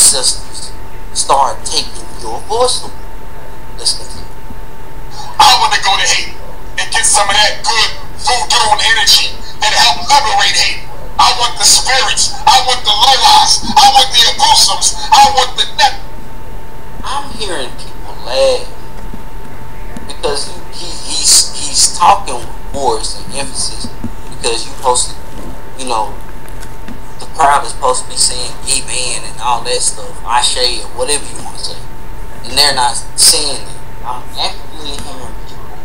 ancestors start taking your voice away. Let's continue. I want to go to Haiti and get some of that good voodoo energy and help liberate Haiti. I want the spirits. I want the lolas. I want the abusums. I want the net. I'm hearing people laugh because he's talking with force and emphasis because you're supposed to, you know, the crowd is supposed to be saying amen and all that stuff, ashe or whatever you want to say, and they're not saying it. I'm actually hearing people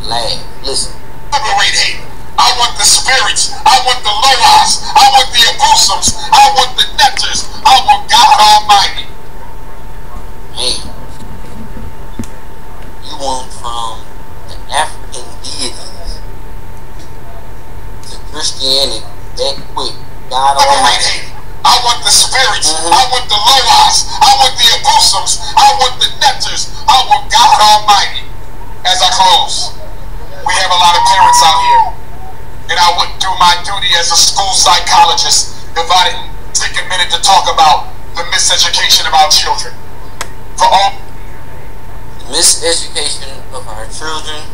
laugh. Listen. Liberate Haiti. I want the spirits. I want the lolas. I want the abusums. I want the nectars. I want God Almighty. Man, you went from the African deities to Christianity that quick. God Almighty. I want the spirits. I want the lolas. I want the abusums. I want the nectars. I want God Almighty. As I close, we have a lot of parents out here. And I wouldn't do my duty as a school psychologist if I didn't take a minute to talk about the miseducation of our children. For all the miseducation of our children,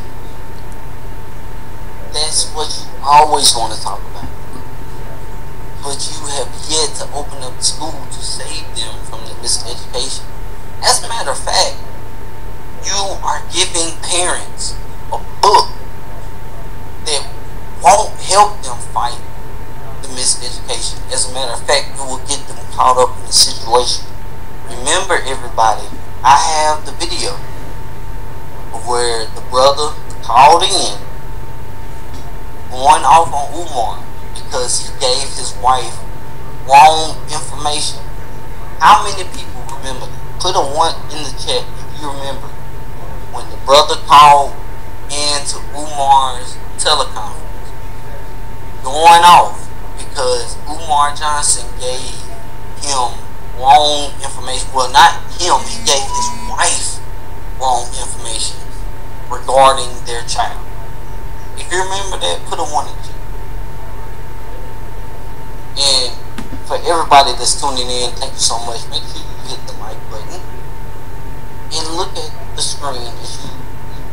that's what you always want to talk about. But you have yet to open up the school to save them from the miseducation. As a matter of fact, you are giving parents a book that won't help them fight the miseducation. As a matter of fact, it will get them caught up in the situation. Remember, everybody, I have the video of where the brother called in, going off on Umar because he gave his wife wrong information. How many people remember that? Put a 1 in the chat if you remember when the brother called into Umar's teleconference, going off because Umar Johnson gave him wrong information. Well, not him, he gave his wife wrong information regarding their child. If you remember that, put a 1 in the chat. And for everybody that's tuning in, thank you so much. Make sure you hit the like button and look at the screen as you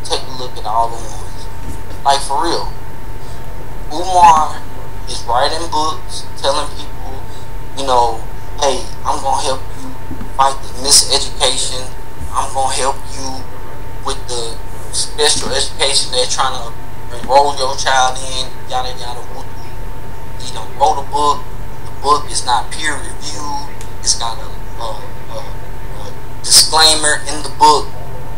take a look at all the ones. Like, for real, Umar is writing books, telling people, you know, hey, I'm going to help you fight the miseducation. I'm going to help you with the special education they're trying to enroll your child in, yada yada. He done wrote a book. The book is not peer reviewed. It's got a disclaimer in the book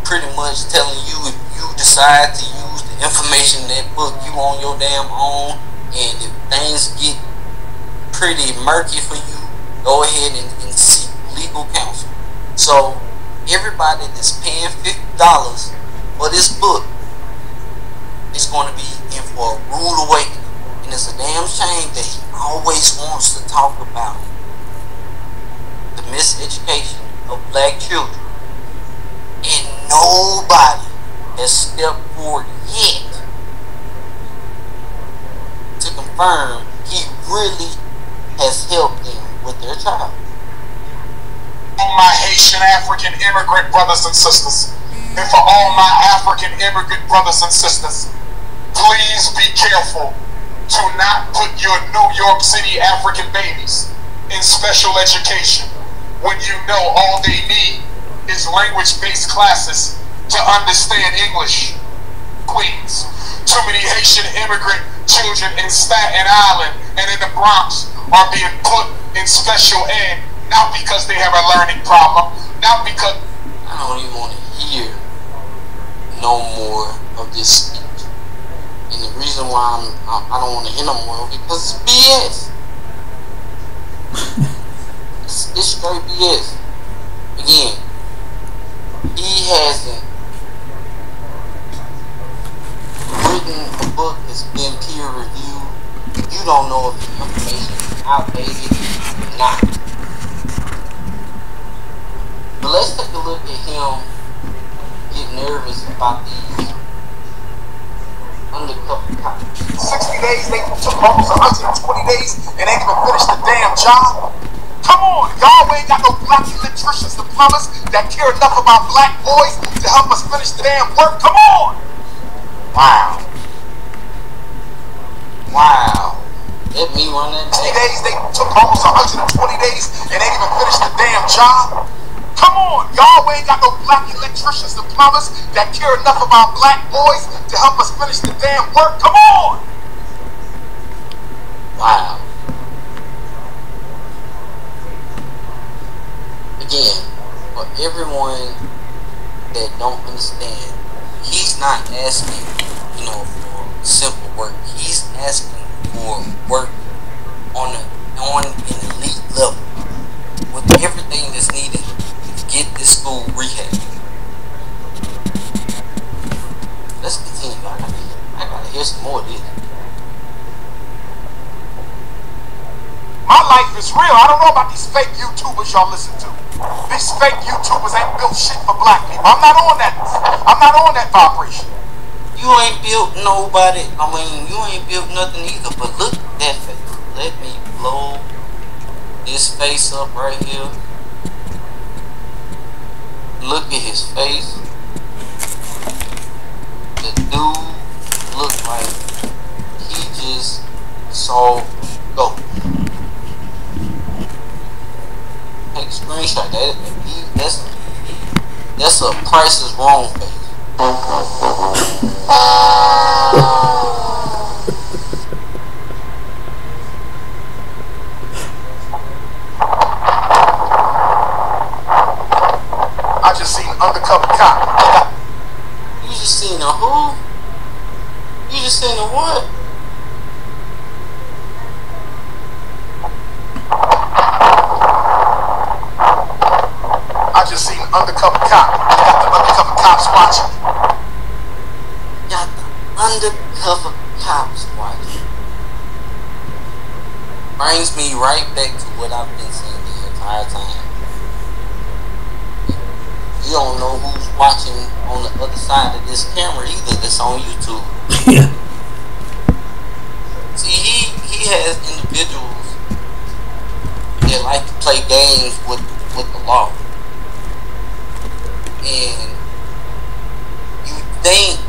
pretty much telling you if you decide to use the information in that book, you on your damn own. And if things get pretty murky for you, go ahead and seek legal counsel. So everybody that's paying $50 for this book is going to be in for a rude awakening. And it's a damn shame that he always wants to talk about the miseducation of black children. And nobody has stepped forward yet to confirm he really has helped them with their child. all my Haitian African immigrant brothers and sisters, and for all my African immigrant brothers and sisters, please be careful to not put your New York City African babies in special education when you know all they need is language-based classes to understand English. Queens, too many Haitian immigrant children in Staten Island and in the Bronx are being put in special ed, not because they have a learning problem, not because... I don't even want to hear no more of this speech. And the reason why I don't want to hear no more of it, because it's BS. It's straight BS. Again, he hasn't written a book that's been peer reviewed. You don't know if the information is outdated or not. But let's take a look at him get nervous about these undercover cops. 60 days, they took almost 120 days, and they can finish the damn job. Come on, y'all ain't got no black electricians and plumbers that care enough about black boys to help us finish the damn work. Come on! Wow. Wow. Let me run that 60 back. days, they took almost 120 days and ain't even finished the damn job. Come on, y'all ain't got no black electricians and plumbers that care enough about black boys to help us finish the damn work. Come on! Wow. Again, for everyone that don't understand, he's not asking, for simple work. He's asking for work on an elite level with everything that's needed to get this school rehabbed. Let's continue. I gotta hear some more of this. My life is real. I don't know about these fake YouTubers y'all listen to. These fake YouTubers ain't built shit for black people. I'm not on that vibration. You ain't built nobody. You ain't built nothing either. But look at that face. Let me blow this face up right here. Look at his face. The dude looked like he just saw go. Take a screenshot. That's a Price is Wrong face. I just seen an undercover cop. You just seen a who? You just seen a what? I just seen an undercover cop. Got the undercover cops watching. Got the undercover cops watching. Brings me right back to what I've been saying the entire time. You don't know who's watching on the other side of this camera either that's on YouTube. Yeah. See, he has individuals that like to play games with the law. And you think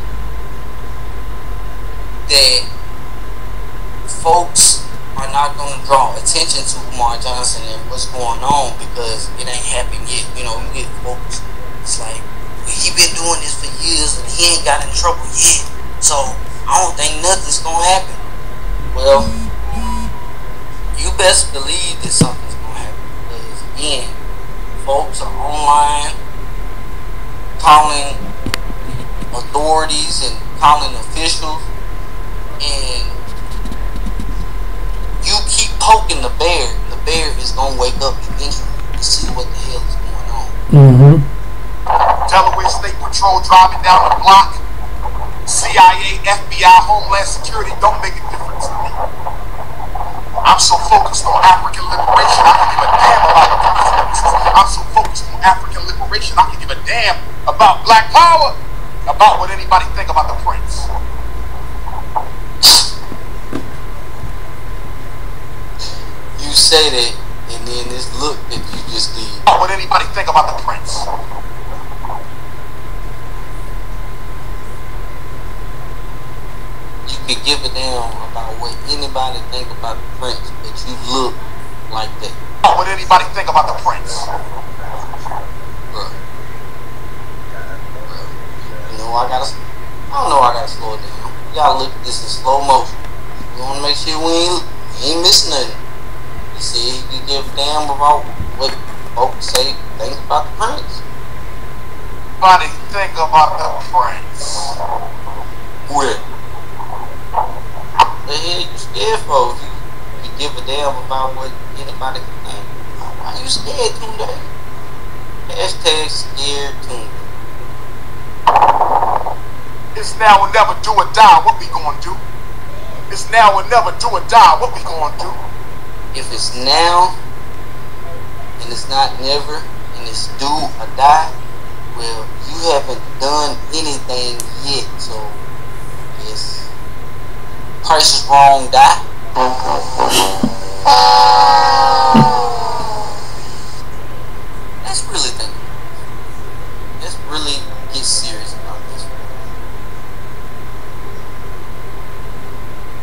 that folks are not going to draw attention to Umar Johnson and what's going on because it ain't happened yet. You get folks, it's like, well, he been doing this for years and he ain't got in trouble yet, so I don't think nothing's going to happen. Well, you best believe that something's going to happen because, again, folks are online calling authorities and calling officials, and you keep poking the bear is gonna wake up eventually to see what the hell is going on. Delaware State Patrol driving down the block. CIA, FBI, Homeland Security don't make a difference to me. I'm so focused on African liberation, I can give a damn about the consequences. I'm so focused on African liberation, I can give a damn about black power, about what anybody think about the prince. You say that, and then this look that you just did. What anybody think about the prince? You could give a damn about what anybody think about the prince, but you look like that. What anybody think about the prince? Bruh. I don't know I gotta slow it down. You gotta look at this in slow motion. We wanna make sure we ain't missing nothing. He said he could give a damn about what folks say, think about the prince. Anybody think about the prince? What? The hell you scared for? If you give a damn about what anybody can think. Why you scared today? Hashtag scared today. It's now or never, do or die. What we gonna do? It's now or never, do or die. What we gonna do? If it's now and it's not never and it's do or die, well, you haven't done anything yet. So it's Price is Wrong, die. Let's really think. Let's really get serious about this.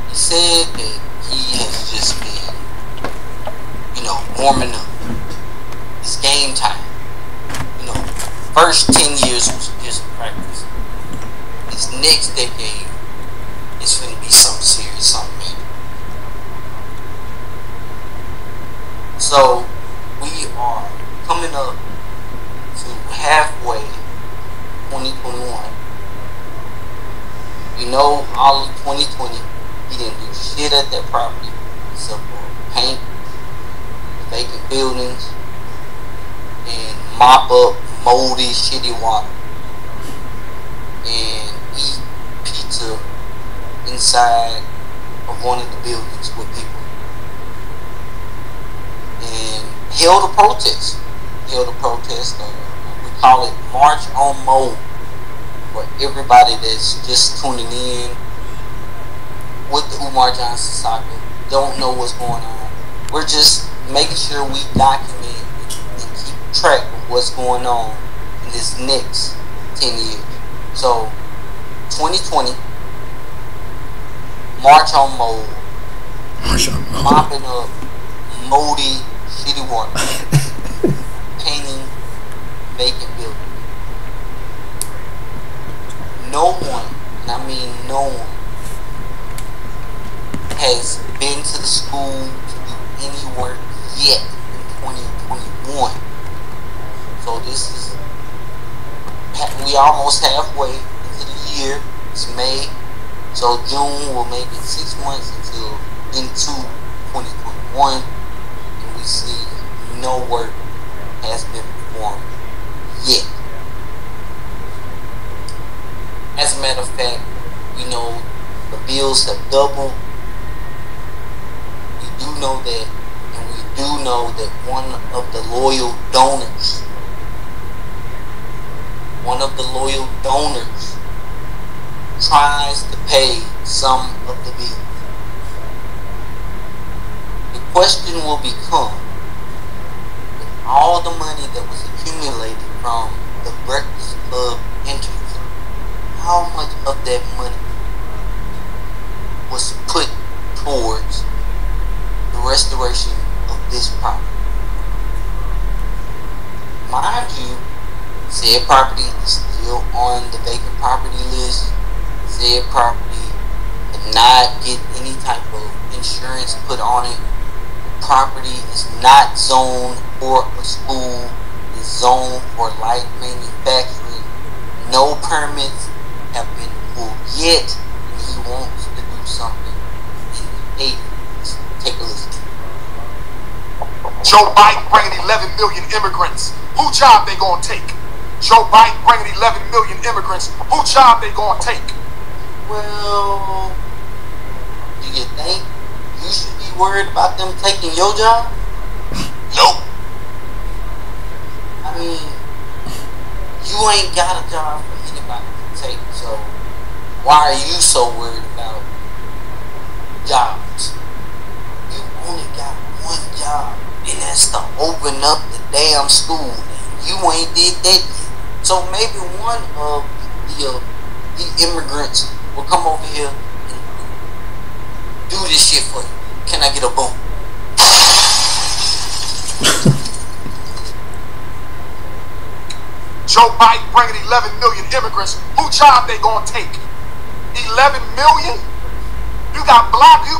He said that he has just been, warming up. It's game time. First 10 years was just practice. This next decade is going to be something serious, something major. So we are coming up to halfway 2021. All of 2020, he didn't do shit at that property except for paint, vacant buildings, and mop up moldy, shitty water, and eat pizza inside of one of the buildings with people, and held a protest. We call it March on Mold. For everybody that's just tuning in with the Umar Johnson saga, don't know what's going on. We're just making sure we document and keep track of what's going on in this next 10 years. So, 2020, March on Mold, mopping up moldy, shitty water, painting vacant buildings. No one, and I mean no one, has been to the school to do any work yet in 2021. So this is, we almost halfway into the year. It's May, so June will make it 6 months into 2021, and we see no work has been performed yet. As a matter of fact, the bills have doubled. We do know that, and we do know that one of the loyal donors tries to pay some of the bills. The question will become, with all the money that was accumulated from the Breakfast Club entry, how much of that money was put towards the restoration of this property? Mind you, said property is still on the vacant property list. Said property did not get any type of insurance put on it. The property is not zoned for a school. It's zoned for light manufacturing. No permits have been pulled yet, and he wants to do something in the 80s. Take a listen. Joe Biden bringing 11 million immigrants. Who job they gonna take? Joe Biden bringing 11 million immigrants. Who job they gonna take? Well, do you think you should be worried about them taking your job? Nope. I mean, you ain't got a job for anybody to take, so why are you so worried about jobs? You only got one job, and that's to open up the damn school, and you ain't did that yet. So maybe one of the immigrants will come over here and do this shit for you. Can I get a boom? Joe Biden bringing 11 million immigrants. Who job they gonna take? 11 million? You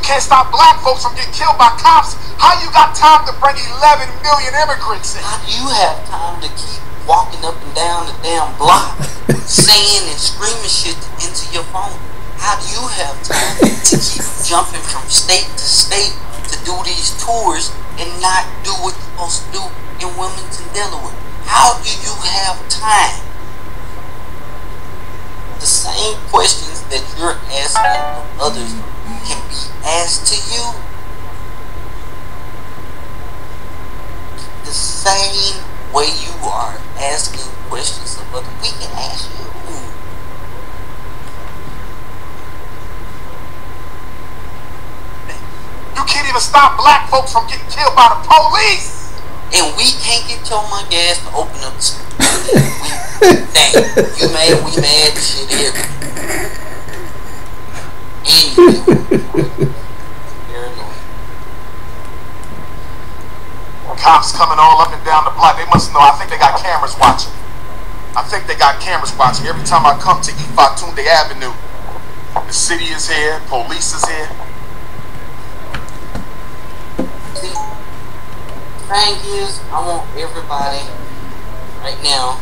can't stop black folks from getting killed by cops. How you got time to bring 11 million immigrants in? How do you have time to keep walking up and down the damn block saying and screaming shit into your phone? How do you have time to keep jumping from state to state to do these tours and not do what you're supposed to do in Wilmington, Delaware? How do you have time? The same questions that you're asking of others can be asked to you. The same way you are asking questions of others, we can ask you. You can't even stop black folks from getting killed by the police. and we can't get your monkey ass to open up the school. Dang, we mad and shit here. Anyway, very annoying. Cops coming all up and down the block. They must know. I think they got cameras watching. Every time I come to Ifatunde Avenue, the city is here, police is here. See, the thing is, I want everybody right now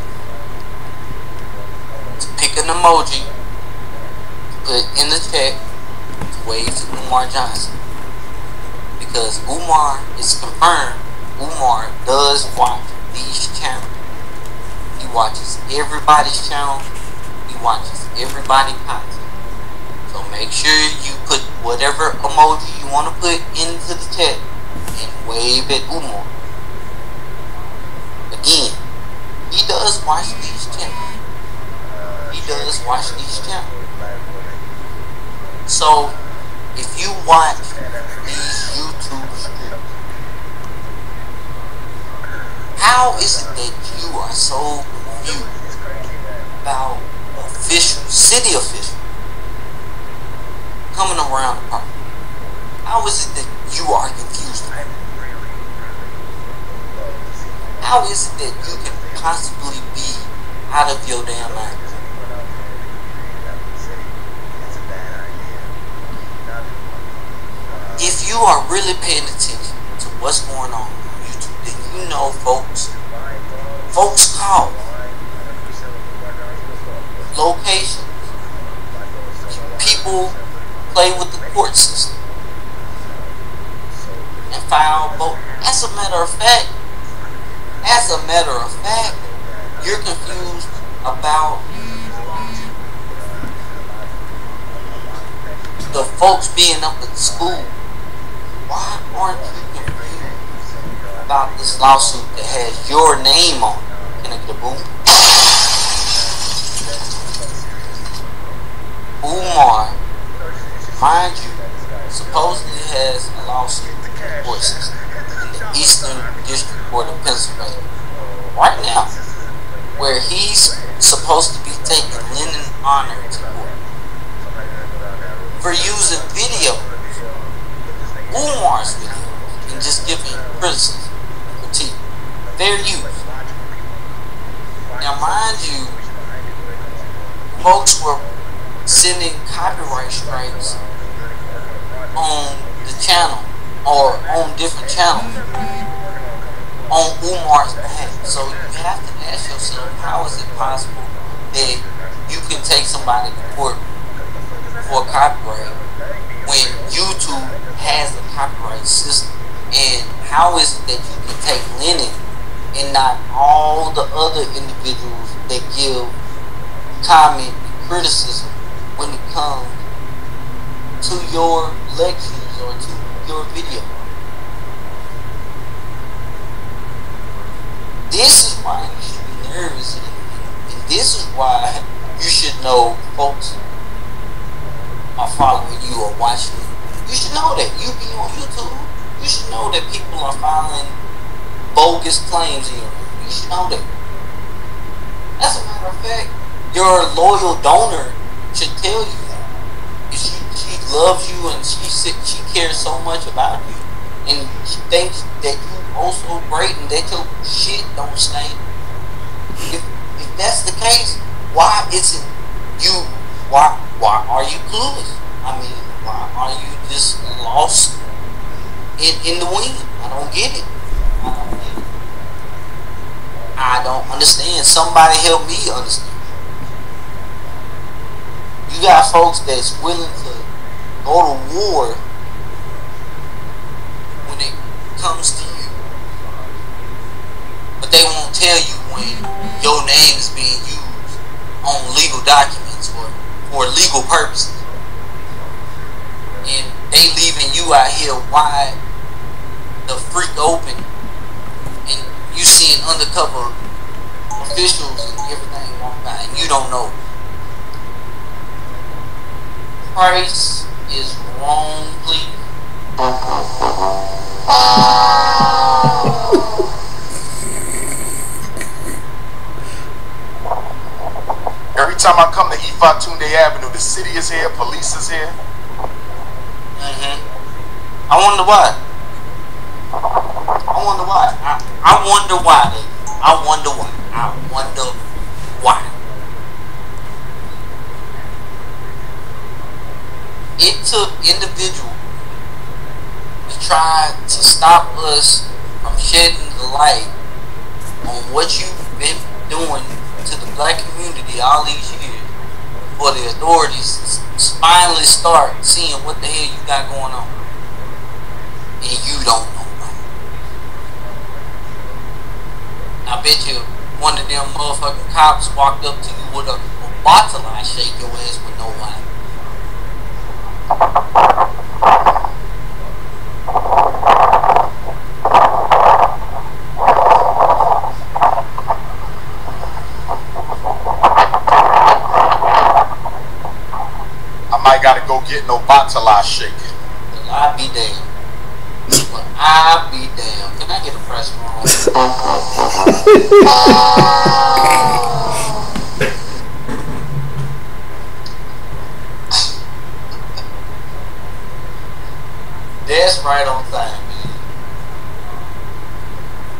to pick an emoji to put in the chat to wave to Umar Johnson. Because Umar is confirmed. Umar does watch these channels. He watches everybody's channel. He watches everybody's content. So make sure you put whatever emoji you want to put into the chat and wave at Umar. Again, he does watch these channels. So if you watch these YouTube streams, how is it that you are so confused about city officials coming around the park? How is it that you are confused about it? How is it that you can possibly be out of your damn mind? If you are really paying attention to what's going on YouTube, then you know folks call locations. People play with the court system and file vote. As a matter of fact, you're confused about the folks being up at school. Why aren't you confused about this lawsuit that has your name on it? Can I get a boom? Umar, mind you, supposedly has a lawsuit with the court system in the Eastern District Court of Pennsylvania right now, where he's supposed to be taking Lennon Honor to court for using videos, Umar's videos, and just giving criticism, critique, fair use. Now, mind you, folks were sending copyright strikes on the channel or on different channels on Umar's behalf. So you have to ask yourself, how is it possible that you can take somebody to court for copyright when YouTube has a copyright system? And how is it that you can take Lennon and not all the other individuals that give comment and criticism when it comes to your lectures or to your video? This is why you should be nervous, and this is why you should know folks are following you or watching you. You should know that. You be on YouTube. You should know that people are filing bogus claims in your name. You should know that. As a matter of fact, your loyal donor should tell you that. If she loves you and she cares so much about you, and she thinks that you also great and that your shit don't stink. If that's the case, why isn't you? Why are you clueless? I mean, why are you just lost in the wind? I don't get it. I don't understand. Somebody help me understand. You got folks that's willing to go to war when it comes to you, but they won't tell you when your name is being used on legal documents or for legal purposes, and they leaving you out here wide the freak open, and you seeing undercover officials and everything walk by, and you don't know. Price is wrong, please. time I come to Ifatunde Avenue, the city is here, police is here. I wonder why. I wonder why. I wonder why. I wonder why. I wonder why. It took individuals to try to stop us from shedding the light on what you've been doing to the black community all these years for the authorities to finally start seeing what the hell you got going on. And you don't know why. I bet you one of them motherfucking cops walked up to you with a bottle and shake your ass with no why. I gotta go get no bottle shake. I'll be damned. I'll be damned. Can I get a press roll? That's right on time, man.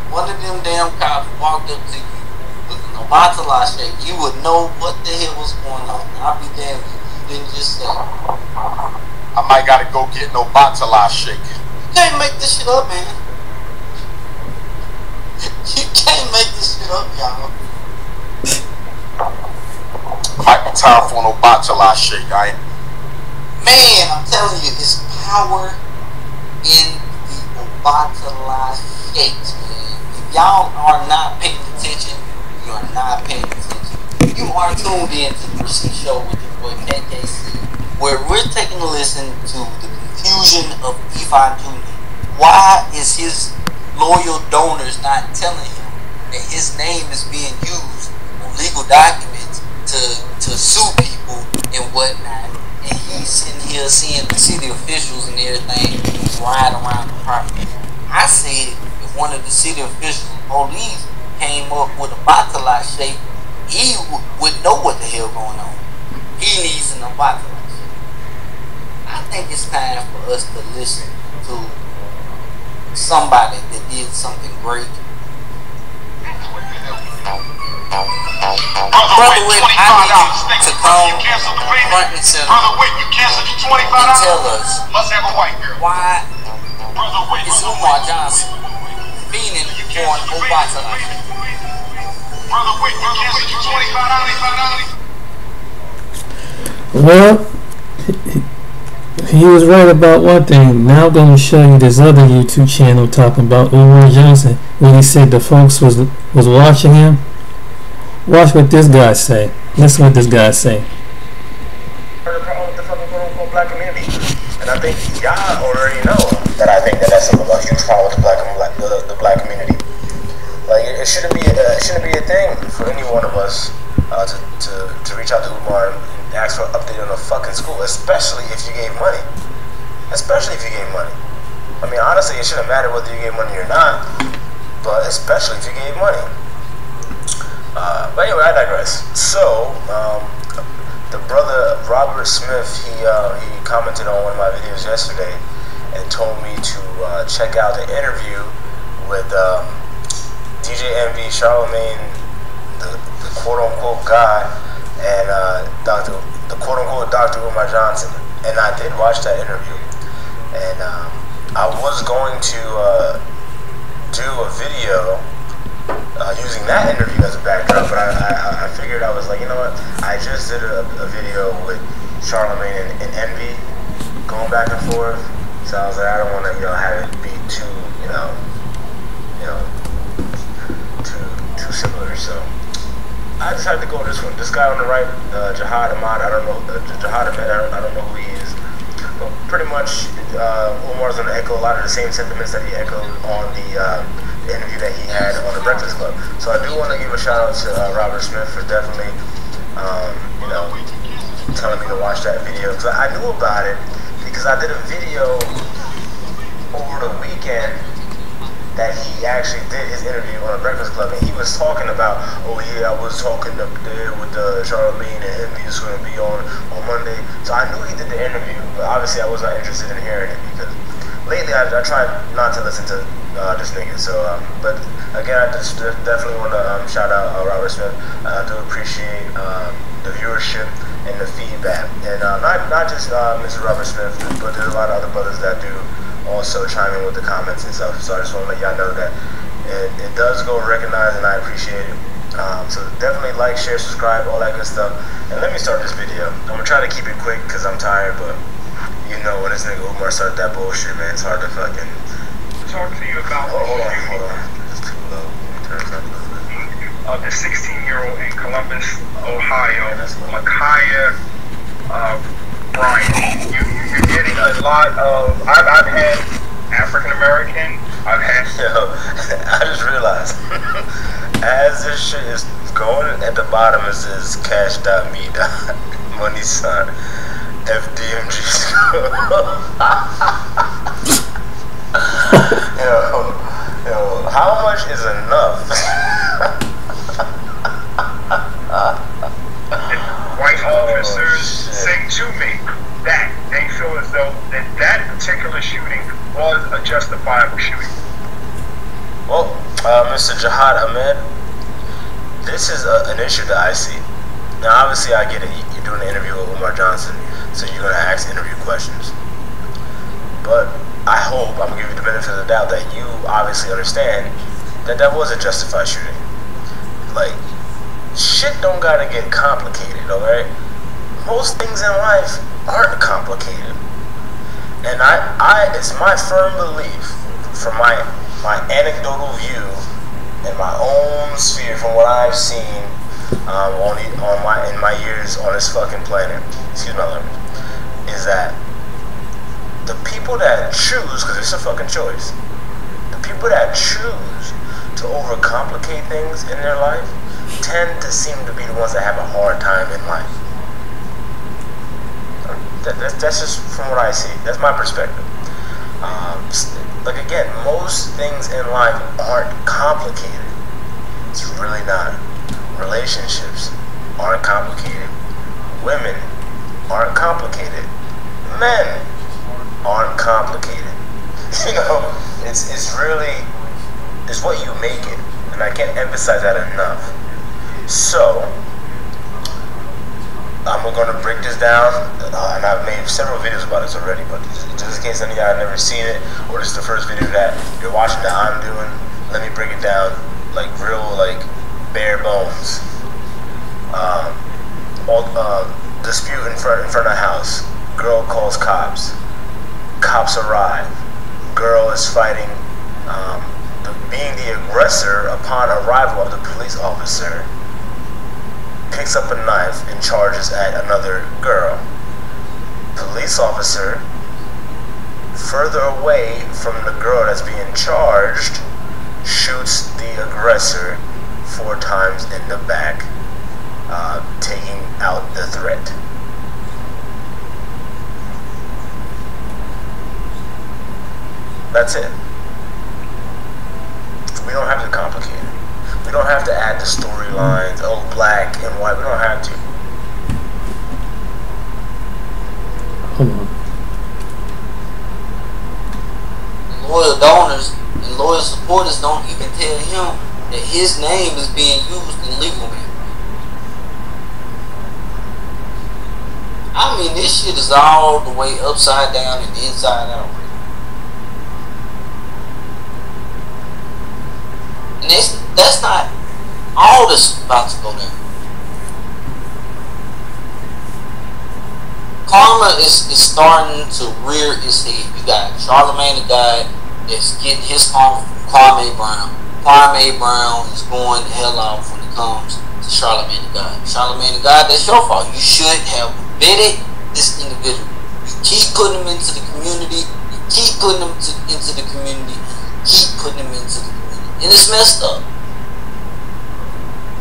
One of them damn cops walked up to you with no bottle shake. You would know what the hell was going on. I'll be damned. Didn't just say. I might gotta go get no bottle shake. You can't make this shit up, man. You can't make this shit up, y'all. Might be time for no bottle shake, I ain't. Man, I'm telling you, it's power in the Obatala shakes, man. If y'all are not paying attention, you are not paying attention. You are tuned in to the Receipt Show with your boy KKC, where we're taking a listen to the confusion of Ifan Jr. Why is his loyal donors not telling him that his name is being used on legal documents to sue people and whatnot? And he's sitting here seeing the city officials and everything ride around the property. I said if one of the city officials and police came up with a Batala shape, he would know what the hell going on. He needs an Batala shape. I think it's time for us to listen to somebody that did something great. Brother Witt, I need you to come front and center and tell us why is Umar Johnson fiending for an Obatala? Well, he was right about one thing. Now I'm going to show you this other YouTube channel talking about Umar Johnson when he said the folks was watching him. Watch what this guy say. Listen what this guy say. The problem with the fucking quote-unquote black community, and I think y'all already know that I think that's a huge problem with the black community. Like it shouldn't be a thing for any one of us to reach out to Umar and ask for an update on a fucking school, especially if you gave money. Especially if you gave money. I mean, honestly, it shouldn't matter whether you gave money or not, but especially if you gave money. But anyway, I digress. So, the brother Robert Smith, he commented on one of my videos yesterday and told me to check out the interview with DJ Envy, Charlemagne, the quote-unquote God, and the quote-unquote Dr. Umar Johnson. And I did watch that interview. And I was going to do a video using that interview as a backdrop, but I figured, I was like, you know what, I just did a video with Charlemagne and Envy going back and forth, so I was like, I don't want to, have it be too, too similar, so I decided to go with this one. This guy on the right, Jihad Ahmad, I don't know, Jihad Ahmed, I don't know who he is, but pretty much Umar's going to echo a lot of the same sentiments that he echoed on the interview that he had on the Breakfast Club. So I do want to give a shout out to Robert Smith for definitely, telling me to watch that video, because I knew about it because I did a video over the weekend that he actually did his interview on the Breakfast Club, and he was talking about, oh yeah, I was talking up there with Charlamagne, and him, he was going to be on Monday. So I knew he did the interview, but obviously I was not interested in hearing it because lately I tried not to listen to this nigga. So, but again, I just definitely want to shout out Robert Smith. I do appreciate the viewership and the feedback, and not just Mr. Robert Smith, but there's a lot of other brothers that do also chime in with the comments and stuff. So I just want to let y'all know that it does go recognized, and I appreciate it. So definitely like, share, subscribe, all that good stuff. And let me start this video. I'm gonna try to keep it quick because I'm tired, but you know when this nigga Umar started that bullshit, man, it's hard to fucking talk to you about. Hold on. It's too low. Let me turn it up a little bit. The 16-year-old in Columbus, Ohio, Micaiah Bryant. You're getting a lot of. I've had African American. I've had. Yo, I just realized as this shit is going, at the bottom is this cash.me money sign FDMG. yo, how much is enough? White officers say to me that they feel as though that particular shooting was a justifiable shooting. Well, Mr. Jihad Ahmed, this is an issue that I see. Now, obviously, I get it. You're doing an interview with Umar Johnson, so you're going to ask interview questions. But I hope, I'm going to give you the benefit of the doubt, that you obviously understand that that was a justified shooting. Like, shit don't gotta get complicated, alright? Most things in life aren't complicated. And it's my firm belief, from my anecdotal view, in my own sphere, from what I've seen in my years on this fucking planet, excuse my language, is that the people that choose, because it's a fucking choice, the people that choose to overcomplicate things in their life tend to seem to be the ones that have a hard time in life. That's just from what I see. That's my perspective. Like again, most things in life aren't complicated. It's really not. Relationships aren't complicated. Women aren't complicated. Men aren't complicated. You know, it's really, it's what you make it, and I can't emphasize that enough. So I'm going to break this down, and I've made several videos about this already, but just in case any of y'all have never seen it, or this is the first video that you're watching that I'm doing, let me break it down like real, like bare bones. Dispute in front of house. Girl calls cops. Cops arrive. Girl is fighting, being the aggressor upon arrival of the police officer. Picks up a knife and charges at another girl. Police officer, further away from the girl that's being charged, shoots the aggressor 4 times in the back, taking out the threat. That's it. We don't have to complicate it. We don't have to add the storylines, oh, black and white. We don't have to. Hold on. Loyal donors and loyal supporters don't even tell him that his name is being used in legal matters. I mean, this shit is all the way upside down and inside out. And that's not all that's about to go down. Karma is starting to rear its head. You got Charlamagne the God that's getting his karma from Kwame Brown. Kwame Brown is going the hell off when it comes to Charlamagne the God. Charlamagne the God, that's your fault. You should have vetted this individual. You keep putting him into the community. You keep putting him into the community. You keep putting him into the community. And it's messed up.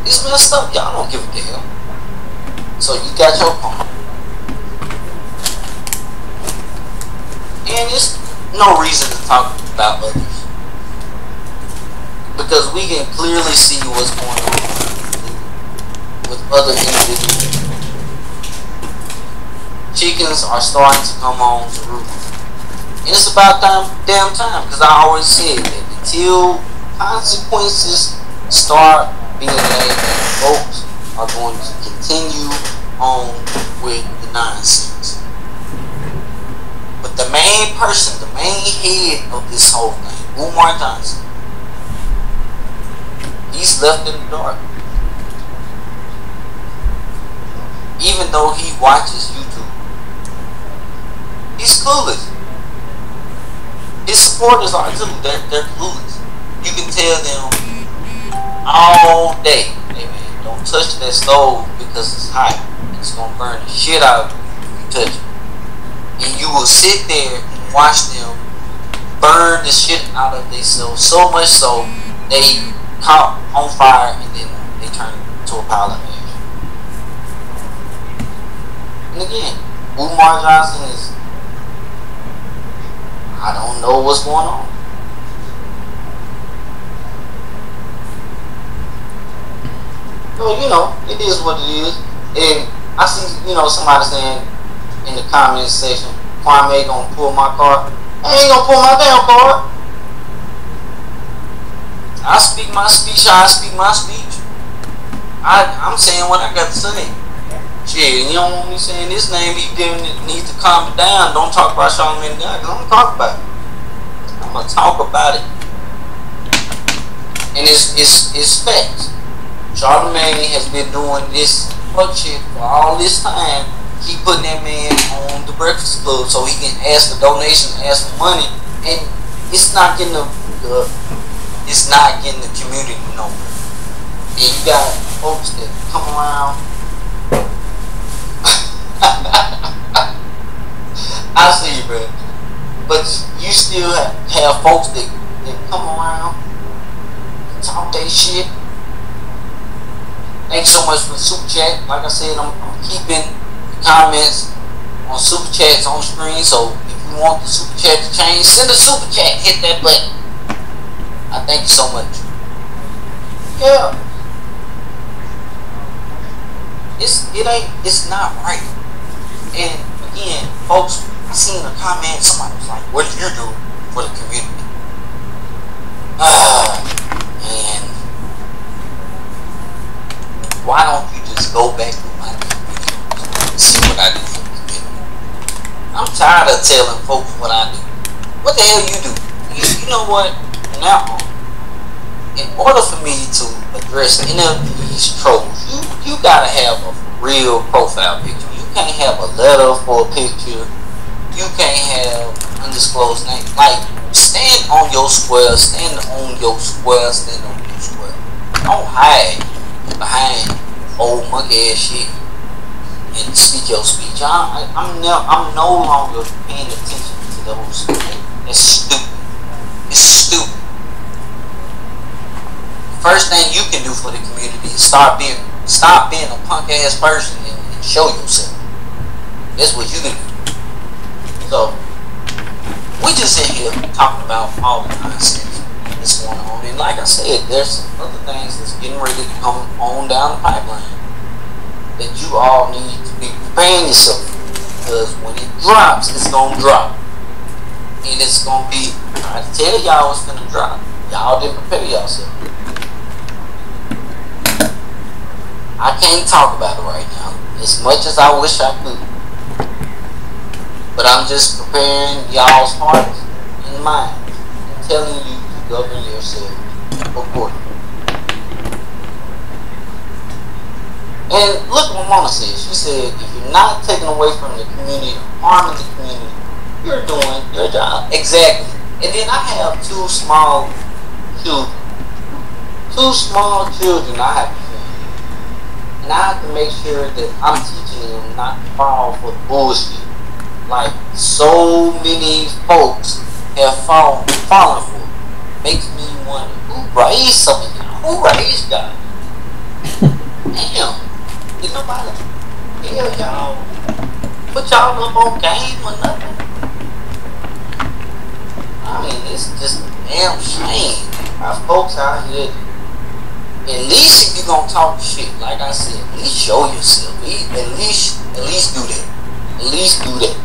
It's messed up. Y'all don't give a damn. So you got your karma. And there's no reason to talk about others. because we can clearly see what's going on with other individuals. Chickens are starting to come home to roost. And it's about damn time, because I always said that until consequences start being made, folks are going to continue on with the nonsense. But the main person, the main head of this whole thing, Umar Johnson, he's left in the dark. Even though he watches YouTube, he's clueless. His supporters are too. They're clueless. You can tell them all day, hey man, don't touch that stove because it's hot. It's gonna burn the shit out of you if you touch it. And you will sit there and watch them burn the shit out of themselves, so much so they caught on fire and then they turn to a pile of ash. And again, Umar Johnson is, I don't know what's going on. So, you know, it is what it is. And I see, you know, somebody saying in the comment section, Kwame gonna pull my card. I ain't gonna pull my damn card. I speak my speech how I speak my speech. I'm saying what I got to say. Shit, you don't want me saying this name, he needs to calm it down. Don't talk about Charlamagne God, because I'm gonna talk about it. I'm gonna talk about it. And it's facts. Charlamagne has been doing this fuck shit for all this time. Keep putting that man on the Breakfast Club so he can ask for donations, ask for money, and it's not getting the community nowhere. And you got folks that come around. I see you, bro. But you still have folks that come around and talk that shit. Thanks so much for the super chat. Like I said, I'm keeping the comments on super chats on screen. So if you want the super chat to change, send a super chat. Hit that button. I thank you so much. Yeah. It's not right. And again, folks, I seen a comment. Somebody was like, "What do you do for the community?" Man. Why don't you just go back to my videos and see what I do for the community? I'm tired of telling folks what I do. What the hell you do? You know what? Now, in order for me to address any of these trolls, you gotta have a real profile picture. You can't have a letter for a picture. You can't have undisclosed name. Like, stand on your square, stand on your square, stand on your square. Don't hide behind old monkey ass shit and speak your speech. I'm no longer paying attention to those. It's stupid. It's stupid. The first thing you can do for the community is stop being a punk ass person and show yourself. That's what you can do. So we just in here talking about all the nonsense that's going on, and like I said, there's some other things that's getting ready to come on down the pipeline that you all need to be preparing yourself for, because when it drops, it's gonna drop, and it's gonna be. I tell y'all it's gonna drop. Y'all didn't prepare yourself. I can't talk about it right now as much as I wish I could. But I'm just preparing y'all's hearts and minds and telling you to govern yourselves accordingly. And look what Mama said. She said, if you're not taking away from the community, harming the community, you're doing your job. Exactly. And then I have two small children. I have to feed. And I have to make sure that I'm teaching them not to fall for the bullshit. Like so many folks have fallen for. Makes me wonder, who raised some of y'all? Who raised y'all? Damn. Did nobody tell y'all? Put y'all up on game or nothing? I mean, it's just a damn shame. Our folks out here, at least if you gonna talk shit, like I said, at least show yourself. At least do that. At least do that.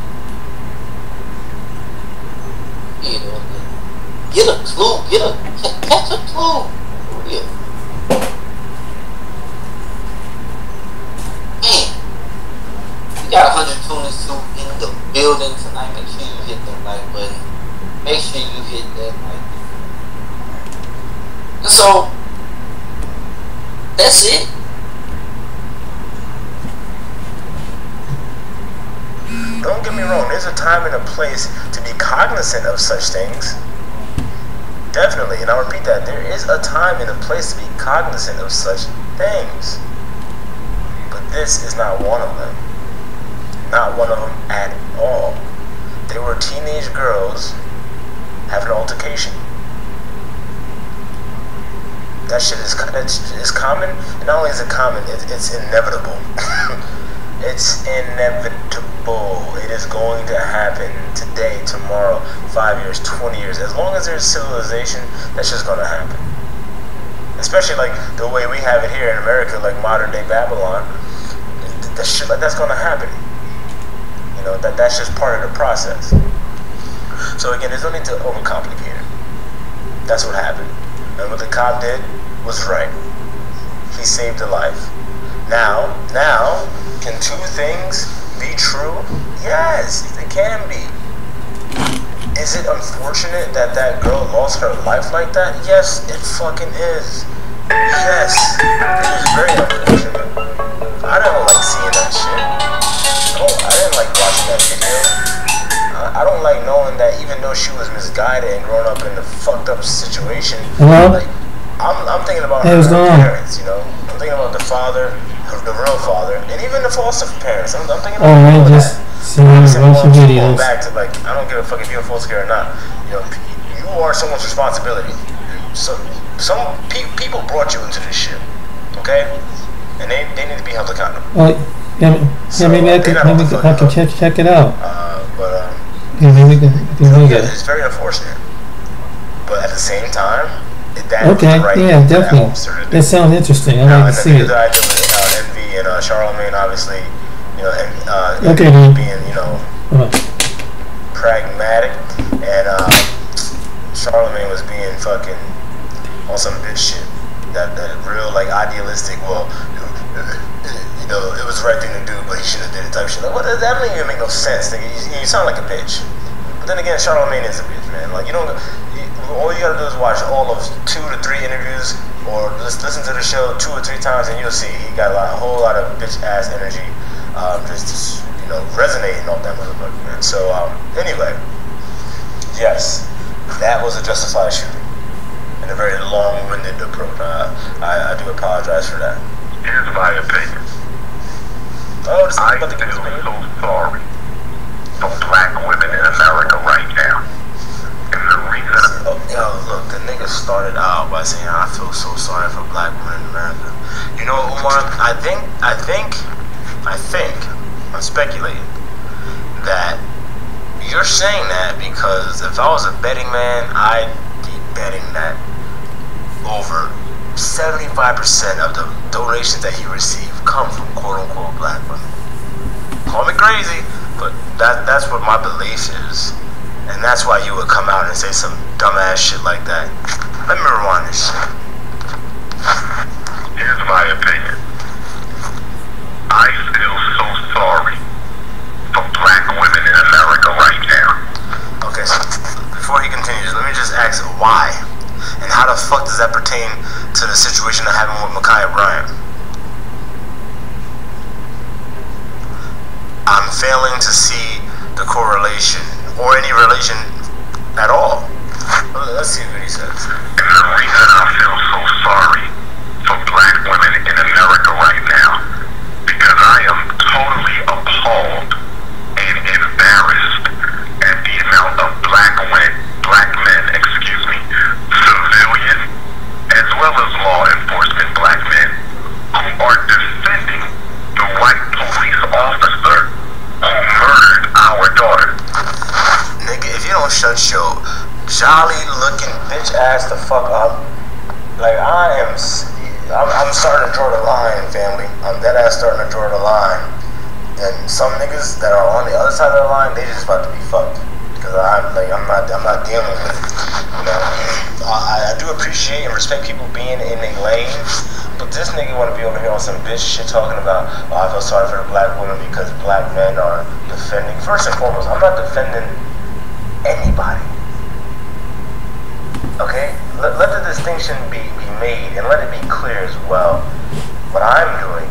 You know, get a clue, catch a clue. For real. Man, we got 122 in the building tonight. Make sure you hit that like button. Make sure you hit that like button. And so, that's it. Don't get me wrong, there's a time and a place to be cognizant of such things. Definitely, and I'll repeat that. There is a time and a place to be cognizant of such things. But this is not one of them. Not one of them at all. They were teenage girls having an altercation. That shit is common, and not only is it common, it's inevitable. It's inevitable. It is going to happen today, tomorrow, 5 years, 20 years. As long as there's civilization, that's just going to happen. Especially like the way we have it here in America, like modern day Babylon. That shit like that's going to happen. You know, that's just part of the process. So again, there's no need to overcomplicate it. That's what happened. And what the cop did was right. He saved a life. Now, can two things be true? Yes, they can be. Is it unfortunate that that girl lost her life like that? Yes, it fucking is. Yes, it is very unfortunate. I don't like seeing that shit. No, I didn't like watching that video. I don't like knowing that even though she was misguided and grown up in a fucked up situation, like, I'm thinking about her parents, you know. I'm thinking about the father, the real father, and even the foster parents. I'm thinking about all that. Going back to like, I don't give a fuck if you're a foster care or not. You know, you are someone's responsibility. So some people brought you into this shit, okay? And they need to be held accountable. Maybe I can check it out. It's very unfortunate, but at the same time, definitely. That sounds interesting. I like to see it. The idea with Envy and Charlemagne, obviously, you know, and being, you know, pragmatic, and Charlemagne was being fucking on some bitch shit. That real like idealistic. Well, you know, it was the right thing to do, but he should have did it type shit. Like, what? That don't even make no sense. You sound like a bitch. But then again, Charlemagne is a bitch, man. Like, you don't. All you gotta do is watch all of 2 to 3 interviews, or just listen to the show 2 or 3 times, and you'll see he got a whole lot of bitch ass energy, just you know, resonating off that motherfucker, man. So anyway, yes, that was a justified shooting, and a very long-winded approach. I do apologize for that. Here's my opinion. I feel so sorry for black women in America right now. And the reason... look, the nigga started out by saying, I feel so sorry for black women in America. You know, Umar, I think, I'm speculating that you're saying that because if I was a betting man, I'd be betting that over 75% of the donations that he received come from quote-unquote black women. Call me crazy, but that's what my belief is. And that's why you would come out and say some dumbass shit like that. Let me rewind this shit. Here's my opinion. I feel so sorry for black women in America right now. Okay, so before he continues, let me just ask why? And how the fuck does that pertain to the situation that happened with Ma'Khia Bryant? I'm failing to see the correlation or any relation at all. Let's see what he says. And the reason I feel so sorry for black women in America right now, because I am totally appalled and embarrassed at the amount of black men, civilian, as well as law enforcement black men, who are defending the white police officer who murdered our daughter. Nigga, if you don't shut your jolly looking bitch ass the fuck up. Like I'm starting to draw the line, family. I'm dead ass starting to draw the line. And some niggas that are on the other side of the line, they just about to be fucked. Because I'm not dealing with it. You know, I do appreciate and respect people being in their lanes, but this nigga want to be over here on some bitch shit talking about, oh, I feel sorry for the black women because black men are defending. First and foremost, I'm not defending anybody. Okay? Let the distinction be made and let it be clear as well. What I'm doing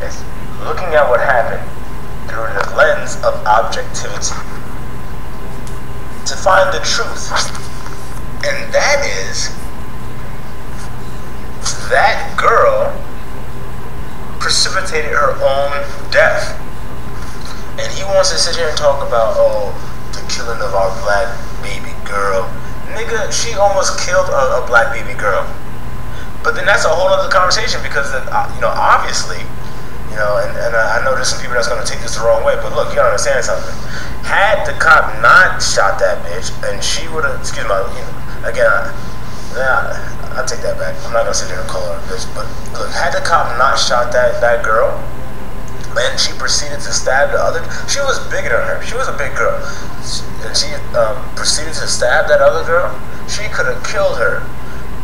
is looking at what happened through the lens of objectivity to find the truth. And that is, that girl precipitated her own death. And he wants to sit here and talk about, oh, the killing of our black baby girl. Nigga, she almost killed a black baby girl. But then that's a whole other conversation because, you know, obviously, you know, and I know there's some people that's going to take this the wrong way, but look, you gotta understand something. Had the cop not shot that bitch, and she would have, excuse me, you know, again, I take that back. I'm not going to sit there and call her a bitch, but look, had the cop not shot that girl, and she proceeded to stab the other, she was bigger than her. She was a big girl. And she proceeded to stab that other girl, she could have killed her.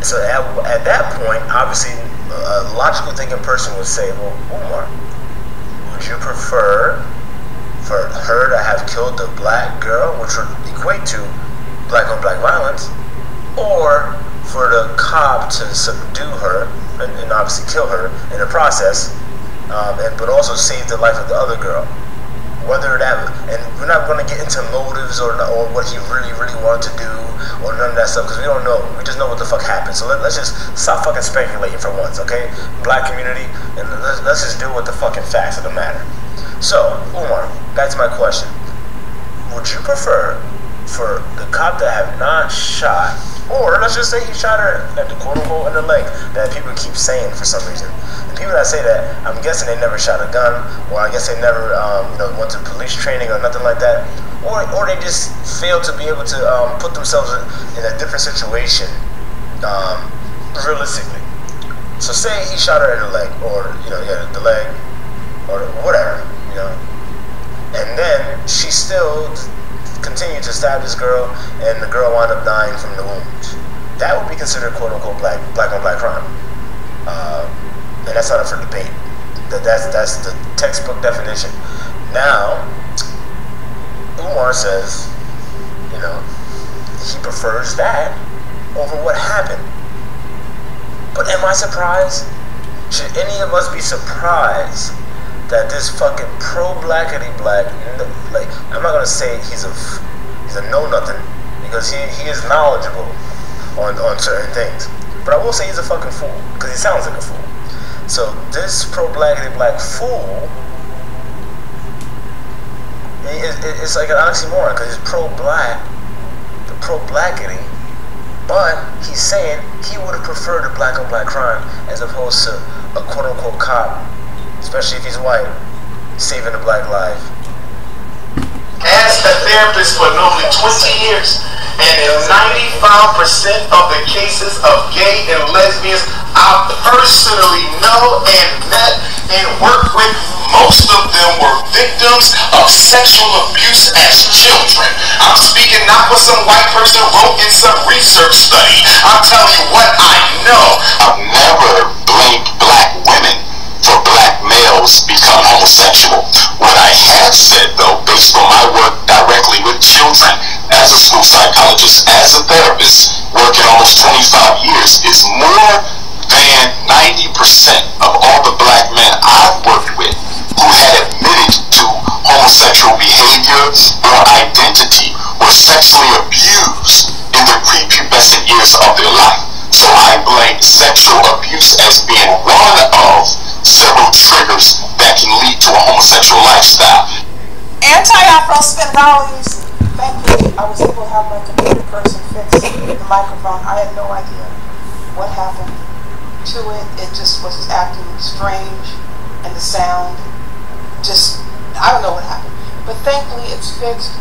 So at that point, obviously, a logical thinking person would say, well, Umar, would you prefer for her to have killed the black girl, which would equate to black on black violence, or for the cop to subdue her and obviously kill her in the process, but also save the life of the other girl? Whether that, and we're not going to get into motives or what he really wanted to do or none of that stuff because we don't know. We just know what the fuck happened. So let's just stop fucking speculating for once, okay? Black community, and let's just deal with the fucking facts of the matter. So, Umar, back to my question. Would you prefer for the cop to have not shot, or let's just say he shot her at the quote-unquote in the leg that people keep saying for some reason. And people that say that, I'm guessing they never shot a gun, or I guess they never you know, went to police training or nothing like that, or they just failed to be able to put themselves in a different situation realistically. So say he shot her in the leg, or you know, yeah, the leg, or whatever, you know, and then she still continued to stab this girl, and the girl wound up dying from the wounds. That would be considered quote-unquote black on black crime, and that's not up for debate. That's the textbook definition. Now, Umar says, you know, he prefers that over what happened. But am I surprised? Should any of us be surprised that this fucking pro-blackity black, like, I'm not gonna say he's a know-nothing, because he is knowledgeable on certain things, but I will say he's a fucking fool, because he sounds like a fool. So this pro-blackity black fool, it's like an oxymoron, because he's pro-black, the pro-blackity, but he's saying he would have preferred a black on black crime as opposed to a quote-unquote cop, especially if he's white, saving a black life. As a therapist for nearly 20 years, and in 95% of the cases of gay and lesbians I personally know and met and worked with, most of them were victims of sexual abuse as children. I'm speaking not what some white person wrote in some research study. I'm telling you what I know. I've never blamed black women for black males becoming homosexual. What I have said, though, based on my work directly with children, as a school psychologist, as a therapist, working almost 25 years, is more than 90% of all the black men I've worked with who had admitted to homosexual behavior or identity were sexually abused in the prepubescent years of their life. So I blame sexual abuse as being one of several triggers that can lead to a homosexual lifestyle. Anti-Afro spin values. Thankfully, I was able to have my computer person fix the microphone. I had no idea what happened to it. It just was acting strange, and the sound just, I don't know what happened. But thankfully, it's fixed,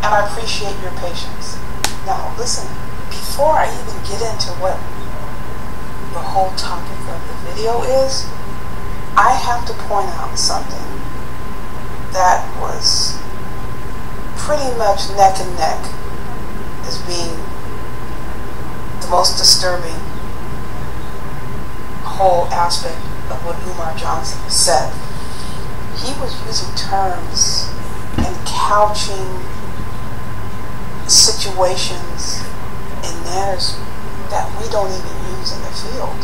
and I appreciate your patience. Now, listen, before I even get into what the whole topic of the video is, I have to point out something that was pretty much neck and neck as being the most disturbing whole aspect of what Umar Johnson said. He was using terms and couching situations in manners that we don't even use in the field.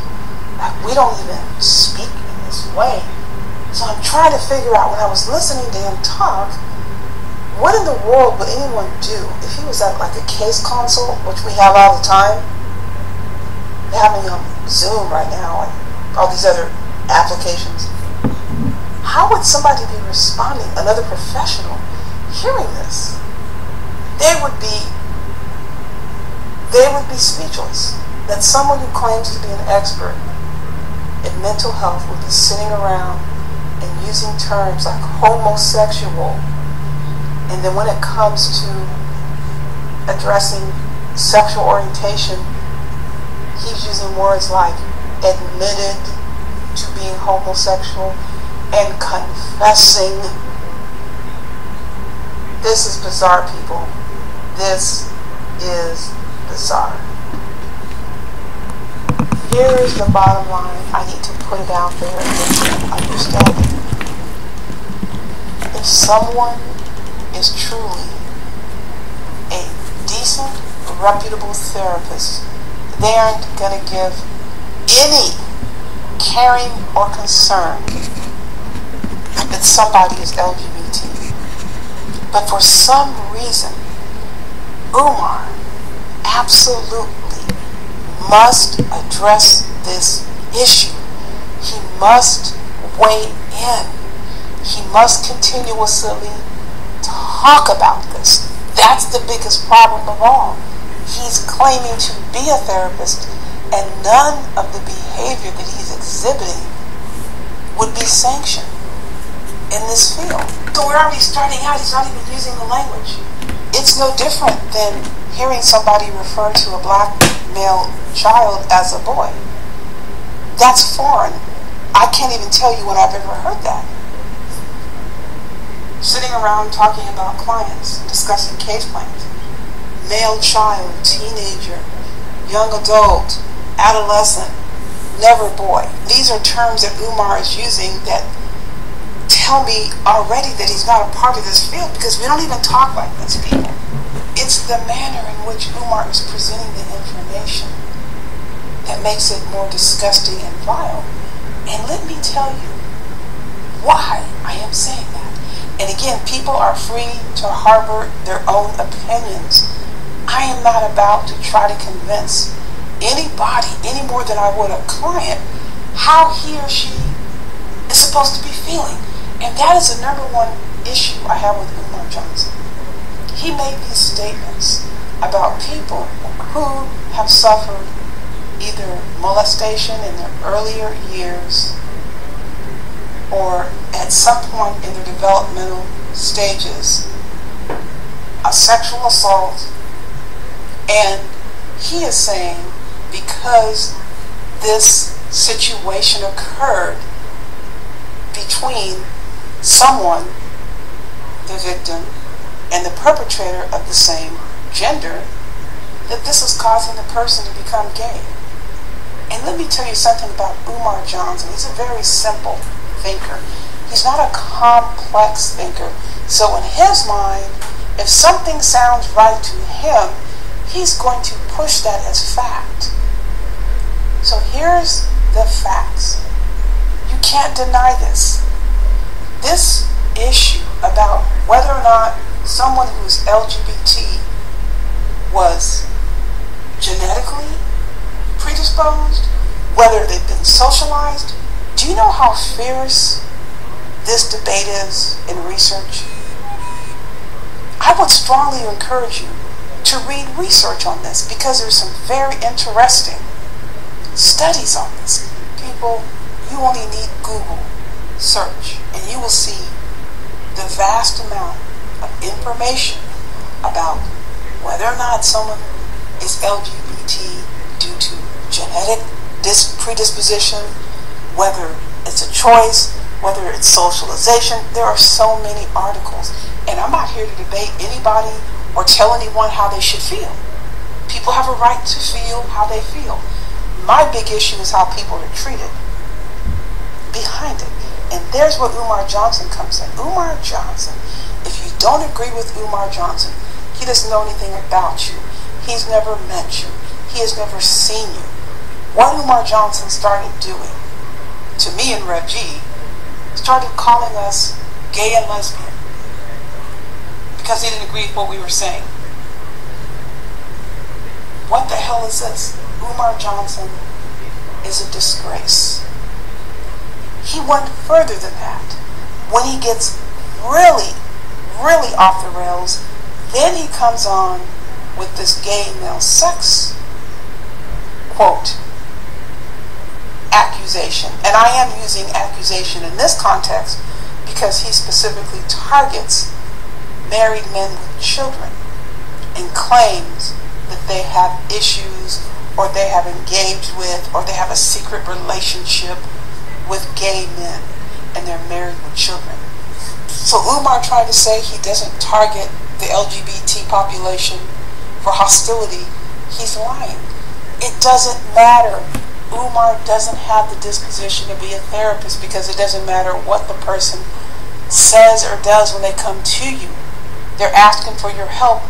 Like, we don't even speak in this way. So I'm trying to figure out, when I was listening to him talk, what in the world would anyone do if he was at like a case console, which we have all the time? We're having Zoom right now and all these other applications. How would somebody be responding, another professional, hearing this? They would be speechless. That someone who claims to be an expert in mental health would be sitting around and using terms like homosexual, and then when it comes to addressing sexual orientation, he's using words like admitted to being homosexual and confessing. This is bizarre, people. This is bizarre. Here is the bottom line. I need to put it out there and get you understand it. If someone is truly a decent, reputable therapist, they aren't going to give any caring or concern that somebody is LGBT. But for some reason, Umar absolutely must address this issue. He must weigh in. He must continuously talk about this. That's the biggest problem of all. He's claiming to be a therapist, and none of the behavior that he's exhibiting would be sanctioned in this field. So we're already starting out, he's not even using the language. It's no different than hearing somebody refer to a black male child as a boy. That's foreign. I can't even tell you when I've ever heard that. Sitting around talking about clients, discussing case plans. Male child, teenager, young adult, adolescent, never boy. These are terms that Umar is using that tell me already that he's not a part of this field, because we don't even talk like this, people. It's the manner in which Umar is presenting the information that makes it more disgusting and vile. And let me tell you why I am saying that. And again, people are free to harbor their own opinions. I am not about to try to convince anybody any more than I would a client how he or she is supposed to be feeling. And that is the number one issue I have with Umar Johnson. He made these statements about people who have suffered either molestation in their earlier years or at some point in their developmental stages, a sexual assault, and he is saying because this situation occurred between someone, the victim, and the perpetrator of the same gender, that this is causing the person to become gay. And let me tell you something about Umar Johnson. He's a very simple thinker. He's not a complex thinker. So in his mind, if something sounds right to him, he's going to push that as fact. So here's the facts. You can't deny this. This issue about whether or not someone who's LGBT was genetically predisposed, whether they've been socialized. Do you know how fierce this debate is in research? I would strongly encourage you to read research on this, because there's some very interesting studies on this. People, you only need Google search and you will see the vast amount of information about whether or not someone is LGBT due to genetic predisposition, whether it's a choice, whether it's socialization. There are so many articles, and I'm not here to debate anybody or tell anyone how they should feel. People have a right to feel how they feel. My big issue is how people are treated behind it. And there's where Umar Johnson comes in. Umar Johnson, if you don't agree with Umar Johnson, he doesn't know anything about you. He's never met you. He has never seen you. What Umar Johnson started doing to me and Rev G, started calling us gay and lesbian because he didn't agree with what we were saying. What the hell is this? Umar Johnson is a disgrace. He went further than that. When he gets really, really off the rails, then he comes on with this gay male sex, quote, accusation. And I am using accusation in this context because he specifically targets married men with children and claims that they have issues or they have engaged with or they have a secret relationship with gay men and they're married with children. So Umar tried to say he doesn't target the LGBT population for hostility. He's lying. It doesn't matter. Umar doesn't have the disposition to be a therapist because it doesn't matter what the person says or does when they come to you. They're asking for your help.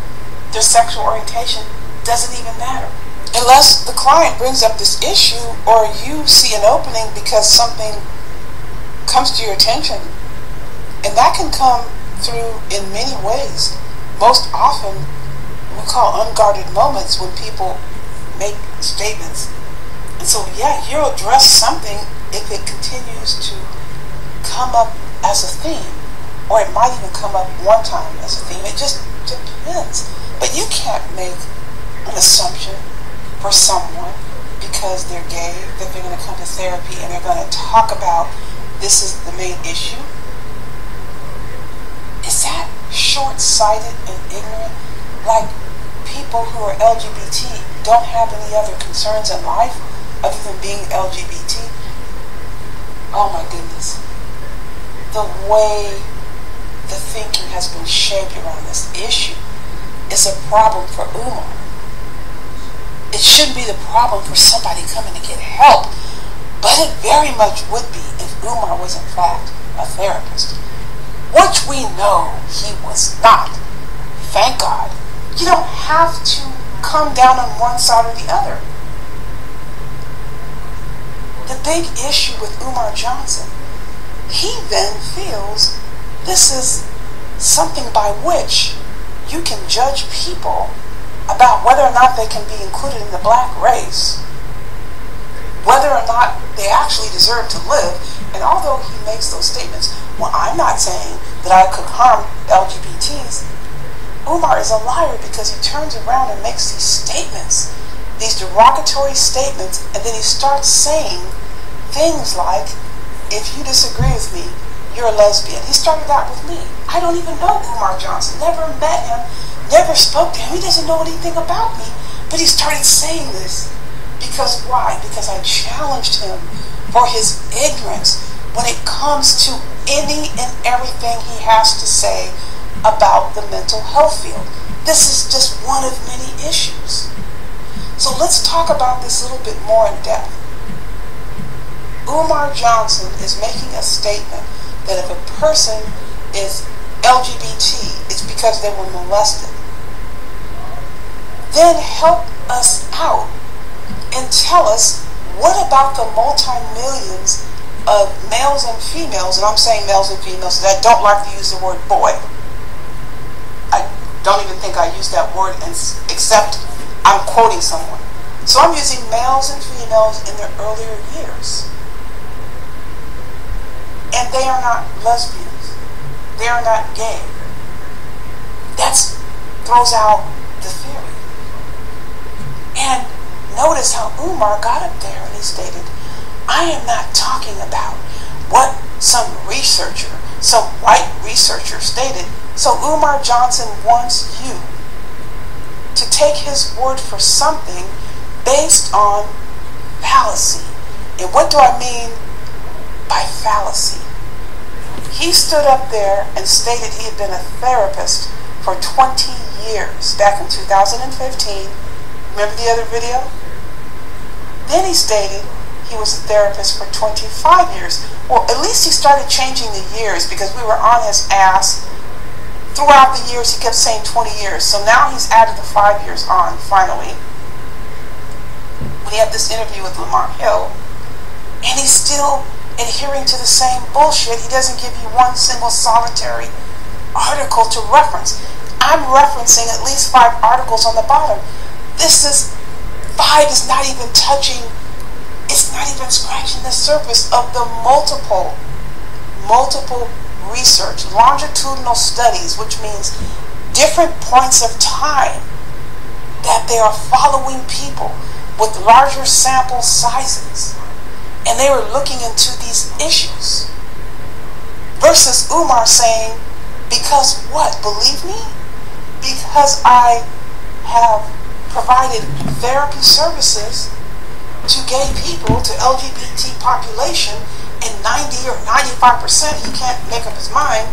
Their sexual orientation doesn't even matter. Unless the client brings up this issue or you see an opening because something comes to your attention. And that can come through in many ways. Most often, we call unguarded moments when people make statements. And so, yeah, you'll address something if it continues to come up as a theme. Or it might even come up one time as a theme. It just depends. But you can't make an assumption for someone because they're gay, that they're going to come to therapy and they're going to talk about this is the main issue. Is that short-sighted and ignorant? Like people who are LGBT don't have any other concerns in life other than being LGBT? Oh my goodness. The way the thinking has been shaped around this issue is a problem for Umar. It shouldn't be the problem for somebody coming to get help, but it very much would be if Umar was in fact a therapist, which we know he was not. Thank God. You don't have to come down on one side or the other. The big issue with Umar Johnson, he then feels this is something by which you can judge people about whether or not they can be included in the black race, whether or not they actually deserve to live. And although he makes those statements, well, I'm not saying that I could harm LGBTs, Umar is a liar because he turns around and makes these statements, these derogatory statements, and then he starts saying things like, if you disagree with me, you're a lesbian. He started out with me. I don't even know Umar Johnson, never met him, never spoke to him. He doesn't know anything about me. But he started saying this because why? Because I challenged him for his ignorance when it comes to any and everything he has to say about the mental health field. This is just one of many issues. So let's talk about this a little bit more in depth. Umar Johnson is making a statement that if a person is LGBT, it's because they were molested. Then help us out and tell us, what about the multi-millions of males and females, and I'm saying males and females because I don't like to use the word boy. I don't even think I use that word except I'm quoting someone. So I'm using males and females in their earlier years. And they are not lesbians. They are not gay. That throws out the theory. And notice how Umar got up there and he stated, I am not talking about what some researcher, some white researcher stated. So Umar Johnson wants you to take his word for something based on fallacy. And what do I mean by fallacy? He stood up there and stated he had been a therapist for 20 years back in 2015. Remember the other video? Then he stated he was a therapist for 25 years. Well, at least he started changing the years because we were on his ass. Throughout the years, he kept saying 20 years. So now he's added the 5 years on, finally. We had this interview with Umar Hill, and he's still adhering to the same bullshit. He doesn't give you one single solitary article to reference. I'm referencing at least 5 articles on the bottom. This is 5 is not even touching, it's not even scratching the surface of the multiple research, longitudinal studies, which means different points of time that they are following people with larger sample sizes, and they were looking into these issues, versus Umar saying, because what? Believe me? Because I have provided therapy services to gay people, to LGBT population, and 90 or 95%, he can't make up his mind,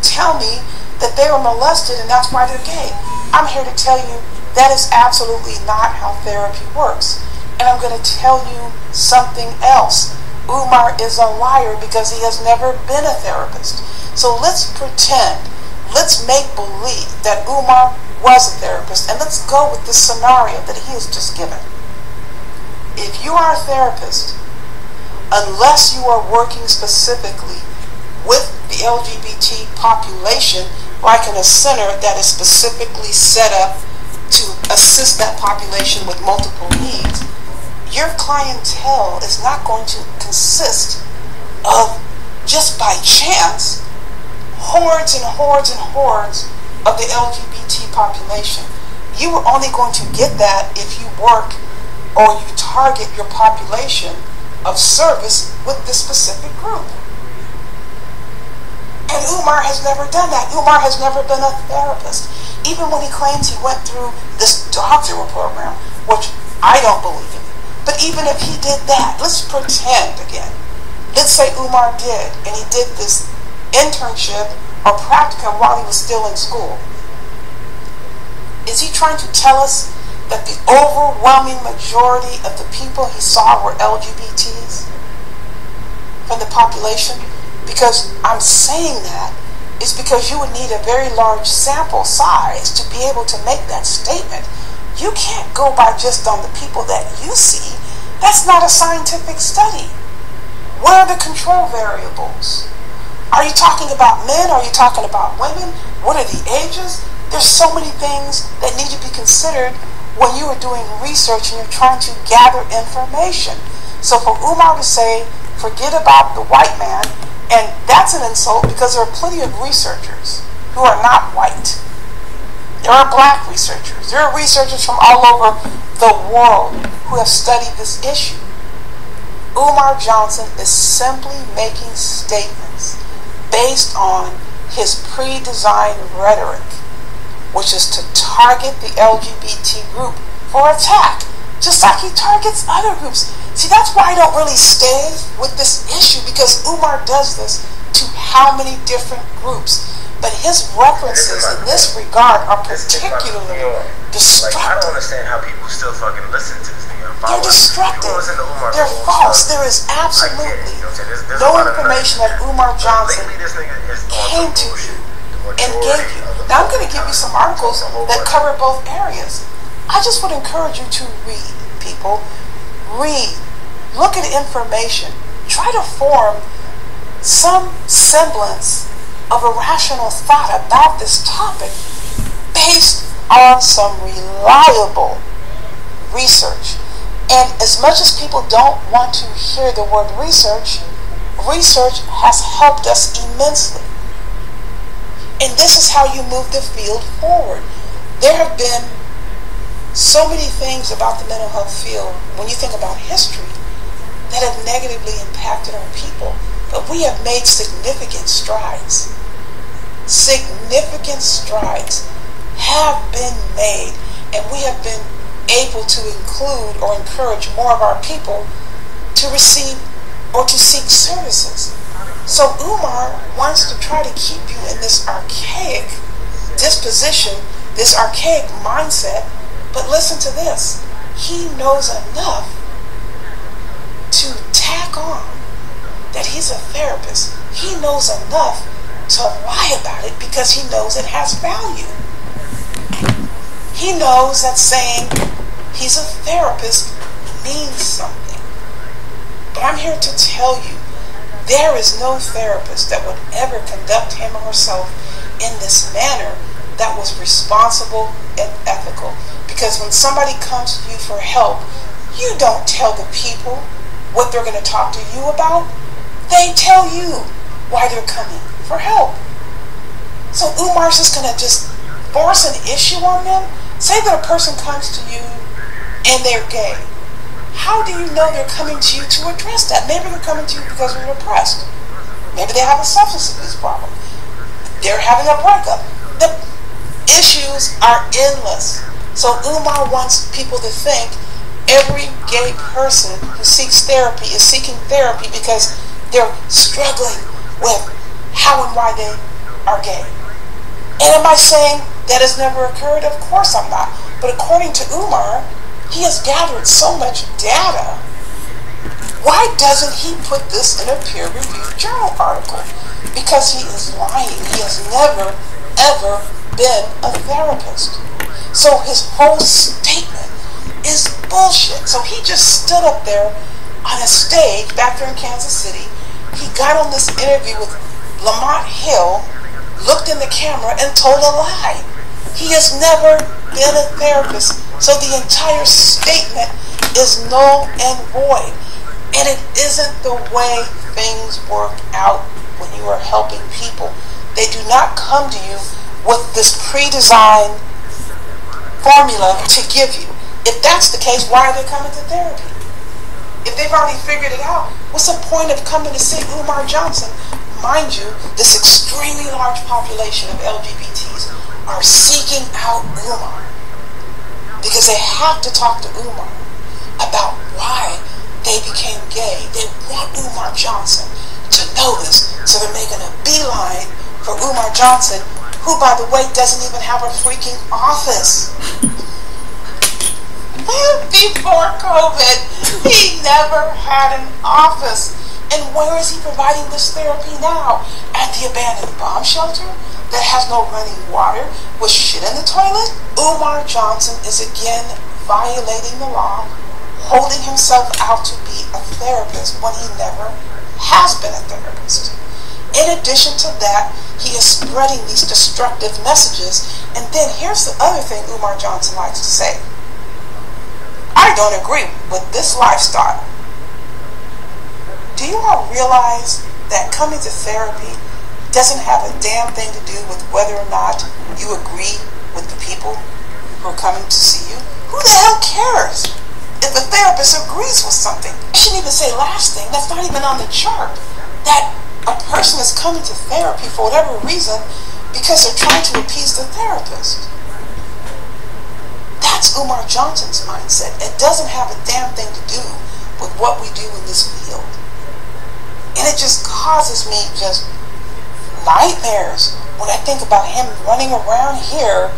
tell me that they were molested and that's why they're gay. I'm here to tell you that is absolutely not how therapy works. And I'm going to tell you something else. Umar is a liar because he has never been a therapist. So let's pretend, let's make believe that Umar was a therapist, and let's go with this scenario that he has just given. If you are a therapist, unless you are working specifically with the LGBT population, like in a center that is specifically set up to assist that population with multiple needs, your clientele is not going to consist of, just by chance, hordes and hordes and hordes of the LGBT population. You are only going to get that if you work or you target your population of service with this specific group. And Umar has never done that. Umar has never been a therapist. Even when he claims he went through this doctoral program, which I don't believe in. But even if he did that, let's pretend again. Let's say Umar did, and he did this internship or practicum while he was still in school. Is he trying to tell us that the overwhelming majority of the people he saw were LGBTs from the population? Because I'm saying that is because you would need a very large sample size to be able to make that statement. You can't go by just on the people that you see. That's not a scientific study. What are the control variables? Are you talking about men? Are you talking about women? What are the ages? There's so many things that need to be considered when you are doing research and you're trying to gather information. So for Umar to say, forget about the white man, and that's an insult because there are plenty of researchers who are not white. There are black researchers. There are researchers from all over the world who have studied this issue. Umar Johnson is simply making statements based on his pre-designed rhetoric, which is to target the LGBT group for attack, just like he targets other groups. See, that's why I don't really stay with this issue, because Umar does this to how many different groups. But his references in this regard are particularly destructive. I don't understand how people still fucking listen to this thing. They're destructive. They're false. There is absolutely no information that Umar Johnson came to you and gave you. Now I'm going to give you some articles that cover both areas. I just would encourage you to read, people. Read. Look at information. Try to form some semblance of a rational thought about this topic based on some reliable research. And as much as people don't want to hear the word research, research has helped us immensely. And this is how you move the field forward. There have been so many things about the mental health field, when you think about history, that have negatively impacted our people. But we have made significant strides. Significant strides have been made. and we have been able to include or encourage more of our people to receive or to seek services. So Umar wants to try to keep you in this archaic disposition, this archaic mindset, but listen to this. He knows enough to tack on that he's a therapist. He knows enough to lie about it because he knows it has value. He knows that saying he's a therapist means something. But I'm here to tell you, there is no therapist that would ever conduct him or herself in this manner that was responsible and ethical. Because when somebody comes to you for help, you don't tell the people what they're going to talk to you about. They tell you why they're coming for help. So Umar's just going to just force an issue on them. Say that a person comes to you and they're gay. How do you know they're coming to you to address that? Maybe they're coming to you because they're depressed. Maybe they have a substance abuse problem. They're having a breakup. The issues are endless. So Umar wants people to think every gay person who seeks therapy is seeking therapy because they're struggling with how and why they are gay. And am I saying that has never occurred? Of course I'm not. But according to Umar, he has gathered so much data. Why doesn't he put this in a peer-reviewed journal article? Because he is lying. He has never, ever been a therapist. So his whole statement is bullshit. So he just stood up there on a stage back there in Kansas City. He got on this interview with Lamont Hill, looked in the camera, and told a lie. He has never been a therapist. So the entire statement is null and void. And it isn't the way things work out when you are helping people. They do not come to you with this pre-designed formula to give you. If that's the case, why are they coming to therapy? If they've already figured it out, what's the point of coming to see Umar Johnson? Mind you, this extremely large population of LGBTs are seeking out Umar because they have to talk to Umar about why they became gay. They want Umar Johnson to know this, so they're making a beeline for Umar Johnson, who, by the way, doesn't even have a freaking office. Before COVID, he never had an office. And where is he providing this therapy now? At the abandoned bomb shelter that has no running water with shit in the toilet? Umar Johnson is again violating the law, holding himself out to be a therapist when he never has been a therapist. In addition to that, he is spreading these destructive messages. And then here's the other thing Umar Johnson likes to say. I don't agree with this lifestyle. Do you all realize that coming to therapy doesn't have a damn thing to do with whether or not you agree with the people who are coming to see you? Who the hell cares if the therapist agrees with something? I shouldn't even say last thing. That's not even on the chart. That a person is coming to therapy for whatever reason because they're trying to appease the therapist. That's Umar Johnson's mindset. It doesn't have a damn thing to do with what we do in this field. And it just causes me just nightmares when I think about him running around here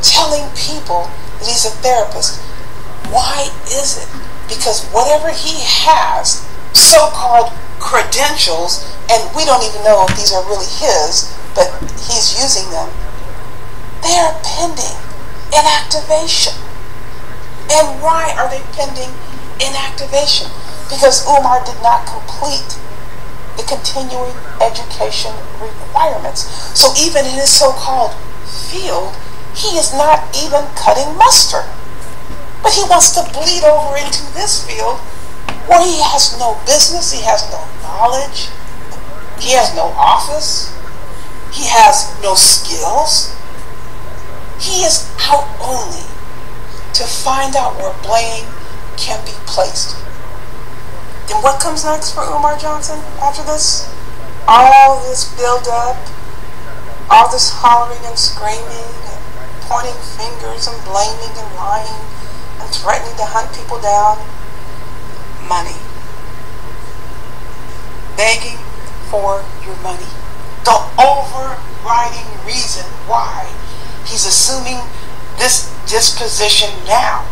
telling people that he's a therapist. Why is it? Because whatever he has, so-called credentials, and we don't even know if these are really his, but he's using them, they are pending inactivation. And why are they pending inactivation? Because Umar did not complete the continuing education requirements. So even in his so-called field, he is not even cutting mustard. But he wants to bleed over into this field where he has no business, he has no knowledge, he has no office, he has no skills. He is out only to find out where blame can be placed. Then what comes next for Umar Johnson after this? All this build-up, all this hollering and screaming and pointing fingers and blaming and lying and threatening to hunt people down. Money. Begging for your money. The overriding reason why he's assuming this disposition now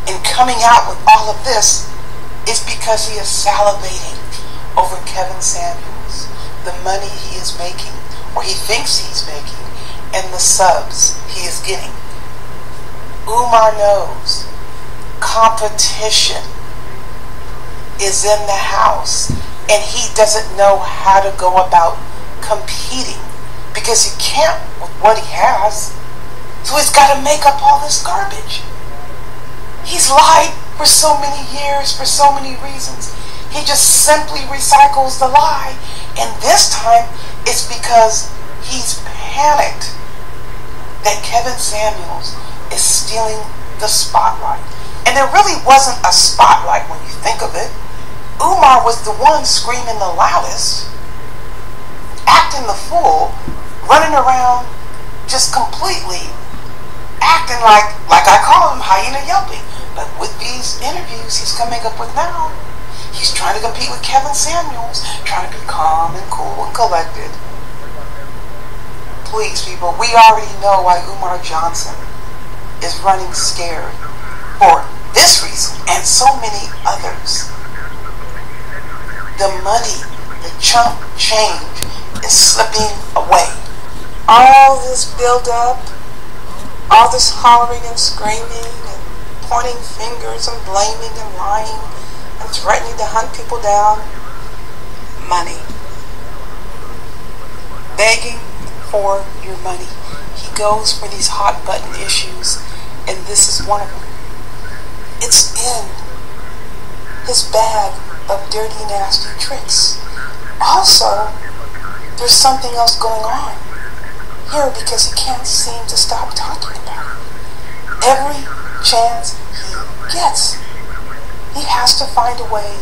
and coming out with all of this is because he is salivating over Kevin Samuels, the money he is making, or he thinks he's making, and the subs he is getting. Umar knows competition is in the house, and he doesn't know how to go about competing because he can't with what he has. So he's got to make up all this garbage. He's lied for so many years, for so many reasons. He just simply recycles the lie, and this time it's because he's panicked that Kevin Samuels is stealing the spotlight. And there really wasn't a spotlight when you think of it. Umar was the one screaming the loudest, acting the fool, running around just completely acting like I call him hyena yelping. But with these interviews he's coming up with now, he's trying to compete with Kevin Samuels, trying to be calm and cool and collected. Please, people, we already know why Umar Johnson is running scared for this reason and so many others. The money, the chump change is slipping away. All this build up, all this hollering and screaming and pointing fingers and blaming and lying and threatening to hunt people down. Money. Begging for your money. He goes for these hot button issues, and this is one of them. It's in his bag of dirty, nasty tricks. Also, there's something else going on here because he can't seem to stop talking about it. Every chance he gets, he has to find a way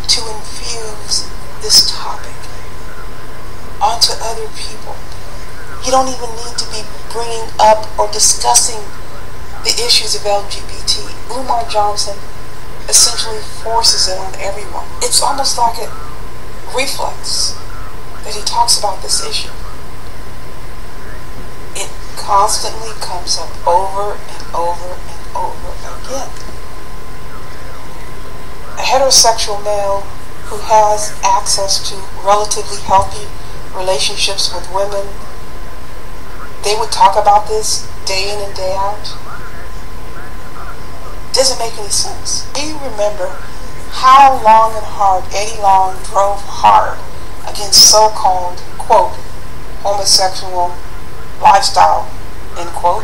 to infuse this topic onto other people. You don't even need to be bringing up or discussing the issues of LGBT. Umar Johnson essentially forces it on everyone. It's almost like a reflex that he talks about this issue. It constantly comes up over and over and over again. A heterosexual male who has access to relatively healthy relationships with women, they would talk about this day in and day out. Doesn't make any sense. Do you remember how long and hard Eddie Long drove hard against so-called, quote, homosexual lifestyle, end quote?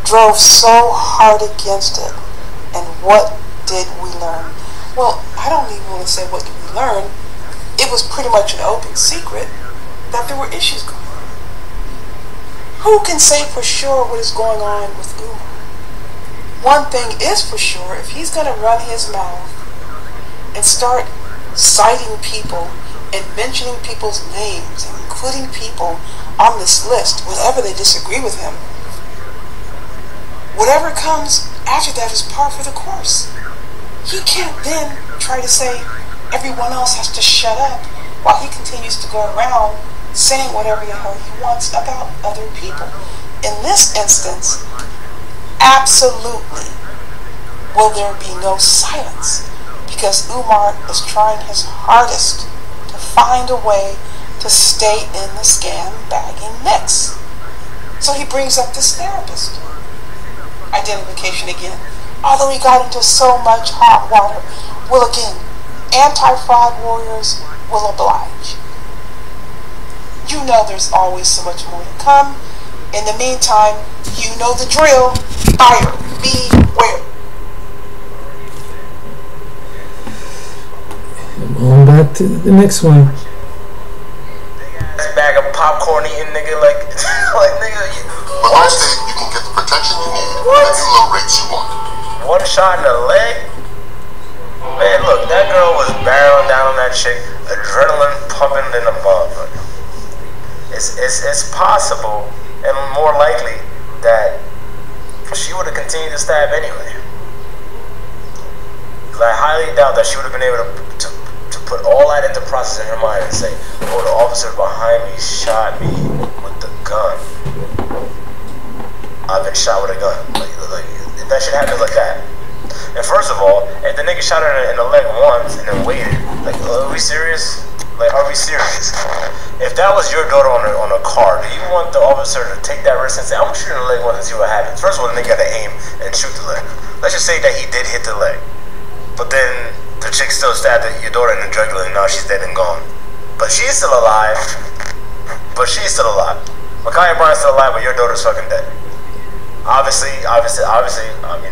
Drove so hard against it, and what did we learn? Well, I don't even want to say what did we learn. It was pretty much an open secret that there were issues going on. Who can say for sure what is going on with Umar? One thing is for sure, if he's going to run his mouth and start citing people and mentioning people's names and including people on this list whenever they disagree with him, whatever comes after that is par for the course. He can't then try to say everyone else has to shut up while he continues to go around saying whatever the hell he wants about other people. In this instance, absolutely will there be no silence because Umar is trying his hardest to find a way to stay in the scam bagging mix. So he brings up this therapist identification again. Although he got into so much hot water, well again, anti-fraud warriors will oblige. You know there's always so much more to come. In the meantime, you know the drill. Buyer beware. On back to the next one. This bag of popcorn eating nigga like nigga. With Allstate, you can get the protection you need at the low rates you want. One shot in the leg? Man, look, that girl was barreling down on that chick, adrenaline pumping in the motherfucker. it's possible and more likely that she would have continued to stab anyway. I highly doubt that she would have been able to put all that into process in her mind and say, oh, the officer behind me shot me with the gun. I've been shot with a gun. Like if that shit happens like that. And first of all, if the nigga shot her in the leg once and then waited, like, are we serious? Like, are we serious? If that was your daughter on a car, do you want the officer to take that risk and say, I'm gonna shoot in the leg once and see what happens? First of all, the nigga gotta aim and shoot the leg. Let's just say that he did hit the leg, but then the chick still stabbed your daughter in the jugular and now she's dead and gone. But she's still alive. Ma'Khia Bryant's still alive, but your daughter's fucking dead. Obviously, you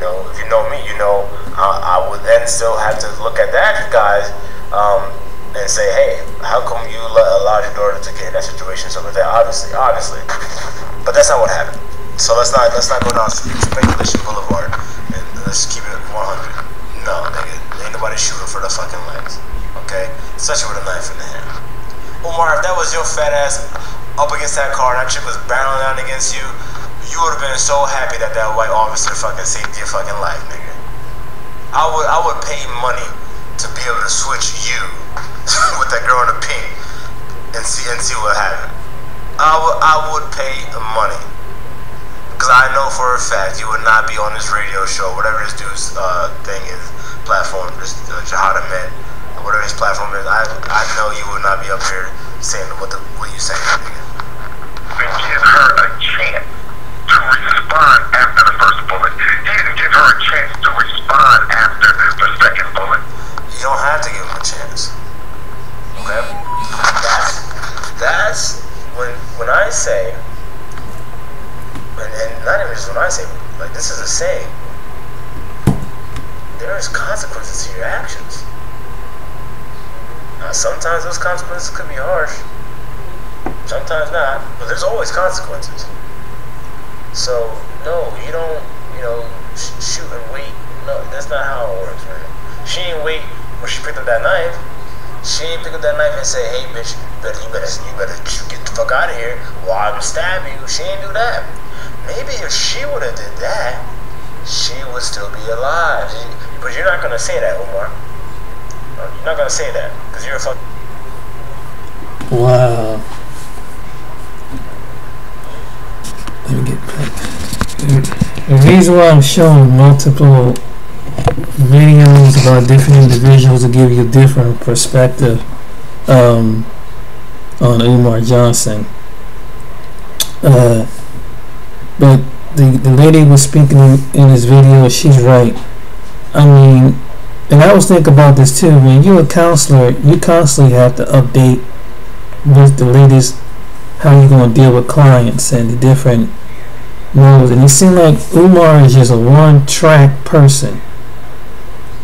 know, if you know me, you know, I would then still have to look at that, guys, and say, hey, how come you allowed your daughter to get in that situation? So that obviously, but that's not what happened. So let's not go down speculation boulevard and let's keep it 100. No, nigga, ain't nobody shooting for the fucking legs, okay? Especially with a knife in the hand. Umar, if that was your fat ass up against that car and that chick was barreling down against you, you would have been so happy that white officer fucking saved your fucking life, nigga. I would pay money to be able to switch you with that girl in the pink and see what happened. I would pay money, because I know for a fact you would not be on this radio show, whatever this dude's thing is, platform, this Jihad Ahmed, whatever his platform is. I know you would not be up here saying what you saying, nigga. And give her a chance to respond after the first bullet. He didn't give her a chance to respond after the second bullet. You don't have to give him a chance. Okay? That's when I say, and not even just when I say, like, this is a saying, there is consequences to your actions. Now, sometimes those consequences could be harsh, sometimes not, but there's always consequences. So, no, you don't, shoot and wait. No, that's not how it works, man. She ain't wait when she picked up that knife. She ain't pick up that knife and say, hey, bitch, you better get the fuck out of here or I'm gonna stab you. She ain't do that. Maybe if she would have did that, she would still be alive. But you're not gonna say that, Umar. You're not gonna say that, because you're a fuck. Wow. Let me get back. The reason why I'm showing multiple videos about different individuals to give you a different perspective on Umar Johnson. But the lady was speaking in this video, she's right. I mean, and I was thinking about this too, when you're a counselor, you constantly have to update with the latest, how you're going to deal with clients and the different modes. And it seems like Umar is just a one-track person.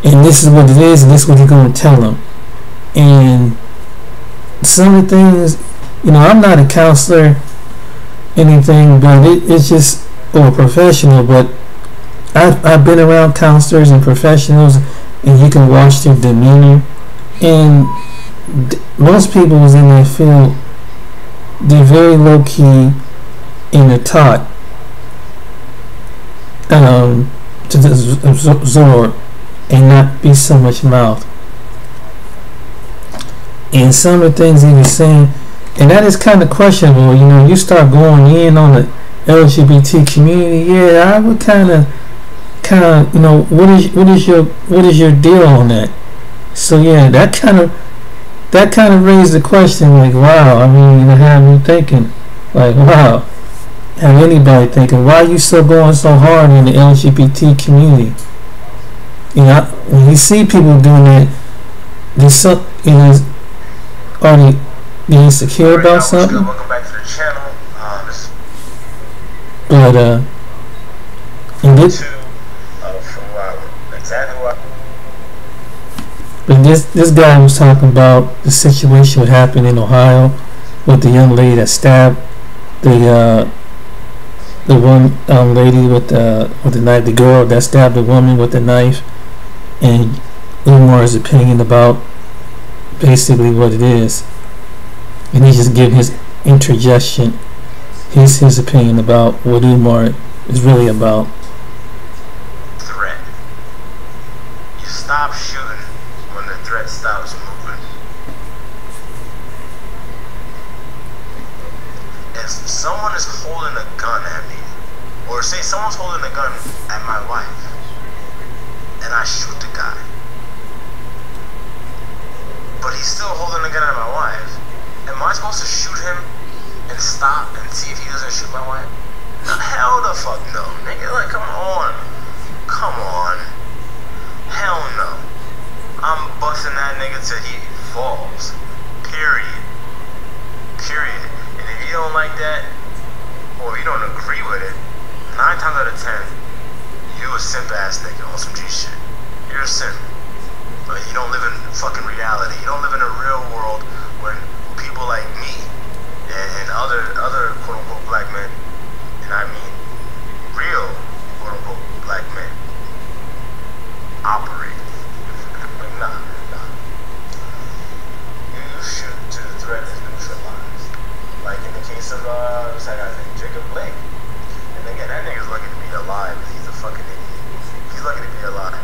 And this is what it is, and this is what you're going to tell them. And some of the things, I'm not a counselor, anything, but it's just, or a professional, but I've been around counselors and professionals, and you can watch their demeanor. And most people who's in that field, they're very low key and they're taught to absorb and not be so much mouth. And some of the things he was saying, and that is kind of questionable. You start going in on the LGBT community. Yeah, I would kind of, what is your deal on that? So yeah, that kind of raised the question, like, wow. I mean, have me thinking, like, wow. Have anybody thinking, why are you so going so hard in the LGBT community? When you see people doing that, there's some, are they insecure about something? Welcome back to the channel. But and this, exactly what. But this guy was talking about the situation that happened in Ohio with the young lady that stabbed the one lady with the knife, the girl that stabbed the woman with the knife, and Umar's opinion about basically what it is, and he's just giving his interjection, his opinion about what Umar is really about. Threat. You stop shooting when the threat stops moving. If someone is holding a gun at me, or say someone's holding a gun at my wife, and I shoot the guy, but he's still holding a gun at my wife, am I supposed to shoot him and stop and see if he doesn't shoot my wife? No, hell the fuck no, nigga. Like, come on. Hell no. I'm busting that nigga till he falls. Period. And if you don't like that, or you don't agree with it, 9 times out of 10, you a simp ass nigga on some G shit. You're a simp. But you don't live in fucking reality. You don't live in a real world when people like me and other quote unquote black men, and I mean real quote unquote black men, operate. Like, nah. You shoot to the threat is neutralized. Like in the case of what's that guy's name? Jacob Blake. And again, that nigga's lucky to be alive. He's a fucking idiot. He's lucky to be alive.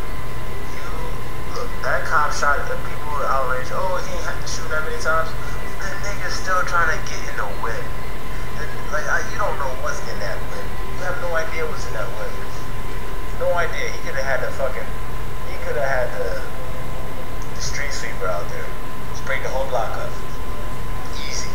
Look, that cop shot at people were outraged. Oh, he ain't had to shoot that many times. The nigga's still trying to get in the whip. You don't know what's in that whip. You have no idea what's in that whip. No idea. He could have had the street sweeper out there. Sprayed the whole block up. Easy.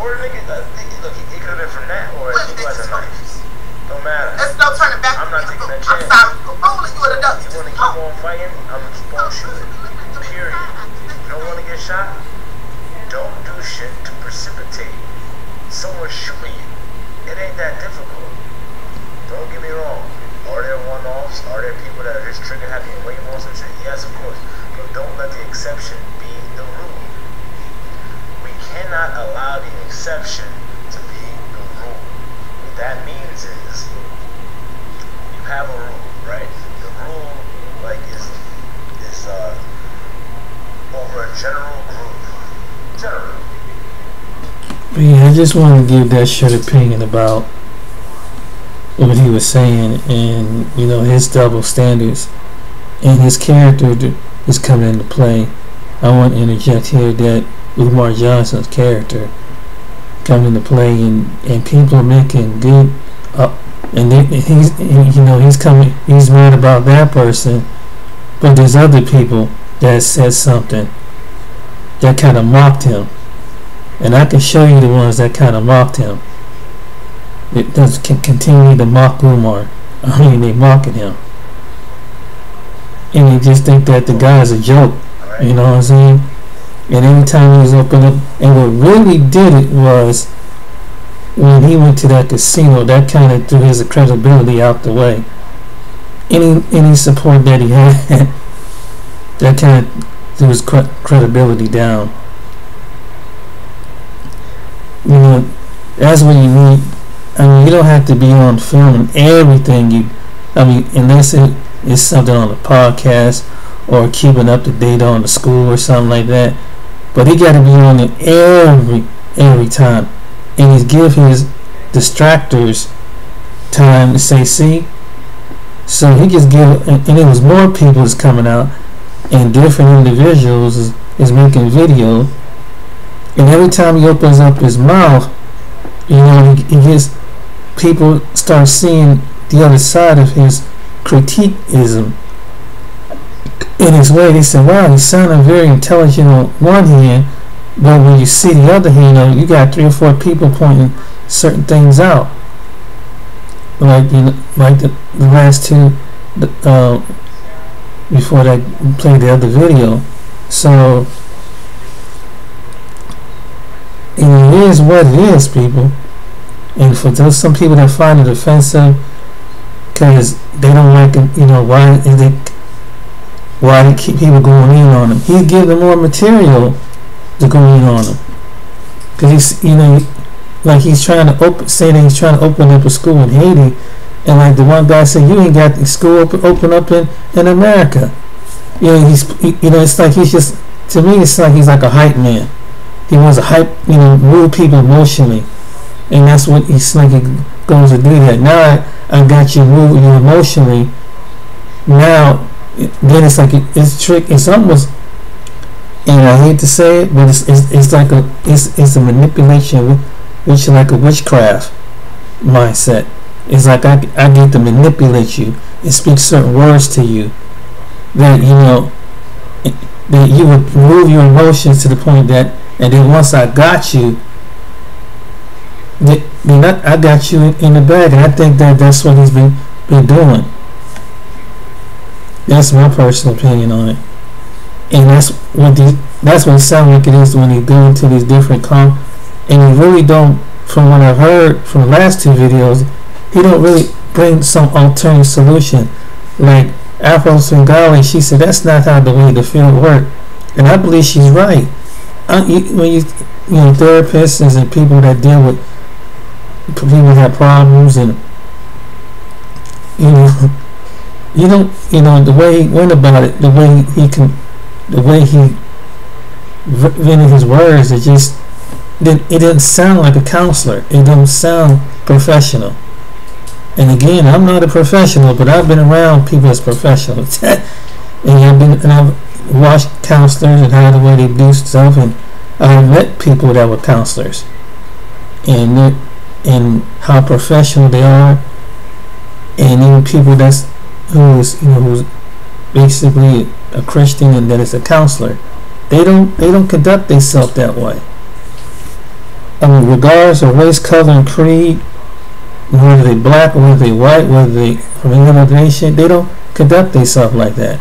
Or nigga, look, it could have been from that, or he has a knife. Don't matter. There's no turning back. I'm not taking that I'm chance. sorry. You would have done it. You want to keep on fighting? I'm going to keep on shooting. Period. You don't want to get shot? Don't do shit to precipitate someone shooting you. It ain't that difficult. Don't get me wrong. Are there one-offs? Are there people that are just trigger happy and waiting on some shit? Yes, of course. But don't let the exception be the rule. We cannot allow the exception to be the rule. What that means is you have a rule, right? The rule is over a general group. But yeah, I just want to give that short opinion about what he was saying, and his double standards and his character is coming into play. I want to interject here that Umar Johnson's character coming into play, and people are making good and he's mad about that person, but there's other people that said something that kind of mocked him, and I can show you the ones that kind of mocked him. It does continue to mock Umar. They mocking him, and you just think that the guy's a joke. You know what I'm saying? And every time he was open up, and what really did it was when he went to that casino, that kind of threw his credibility out the way. Any support that he had, that kind of threw his credibility down. That's what you need. You don't have to be on film and everything. Unless it's something on a podcast or keeping up to date on the school or something like that. But he got to be on it every time, and he's give his distractors time to say, see. So he just give, and it was more people is coming out, and different individuals is making video, and every time he opens up his mouth, he gets people start seeing the other side of his critiquism. In his way, they said, wow, he sounded very intelligent on one hand, but when you see the other hand, you got 3 or 4 people pointing certain things out, like the last two before they played the other video. So it is what it is, people. And for those some people that find it offensive because they don't like it, why they keep people going in on him. He's giving more material to go in on him, because he's trying to say that he's trying to open up a school in Haiti, and like the one guy said, you ain't got the school open up in America. It's like he's just, to me it's like he's like a hype man. he wants to hype, move people emotionally, and that's what he's like. He goes to do that. Now I got you moving you emotionally. Now then it's like it's trick. It's almost, and I hate to say it, but it's like it's a manipulation, which is like a witchcraft mindset. It's like I get to manipulate you and speak certain words to you that that you would move your emotions to the point that, and then once I got you, I got you in the bag, and I think that's what he's been doing. That's my personal opinion on it, and that's what it sounds like it is when you go into these different and you really don't. From what I've heard from the last two videos, he don't really bring some alternative solution. Like Afro Singali, she said that's not how the way the field work, and I believe she's right. When you therapists and people that deal with people that have problems, and the way he went about it, the way he vented his words, it didn't sound like a counselor. It doesn't sound professional. And again, I'm not a professional, but I've been around people as professionals. and I've watched counselors and how the way they do stuff, and I've met people that were counselors, and how professional they are, and even people who's basically a Christian and that is a counselor. They don't conduct themselves that way. I mean, regardless of race, color, and creed, whether they black, whether they white, whether they from another nation, they don't conduct themselves like that.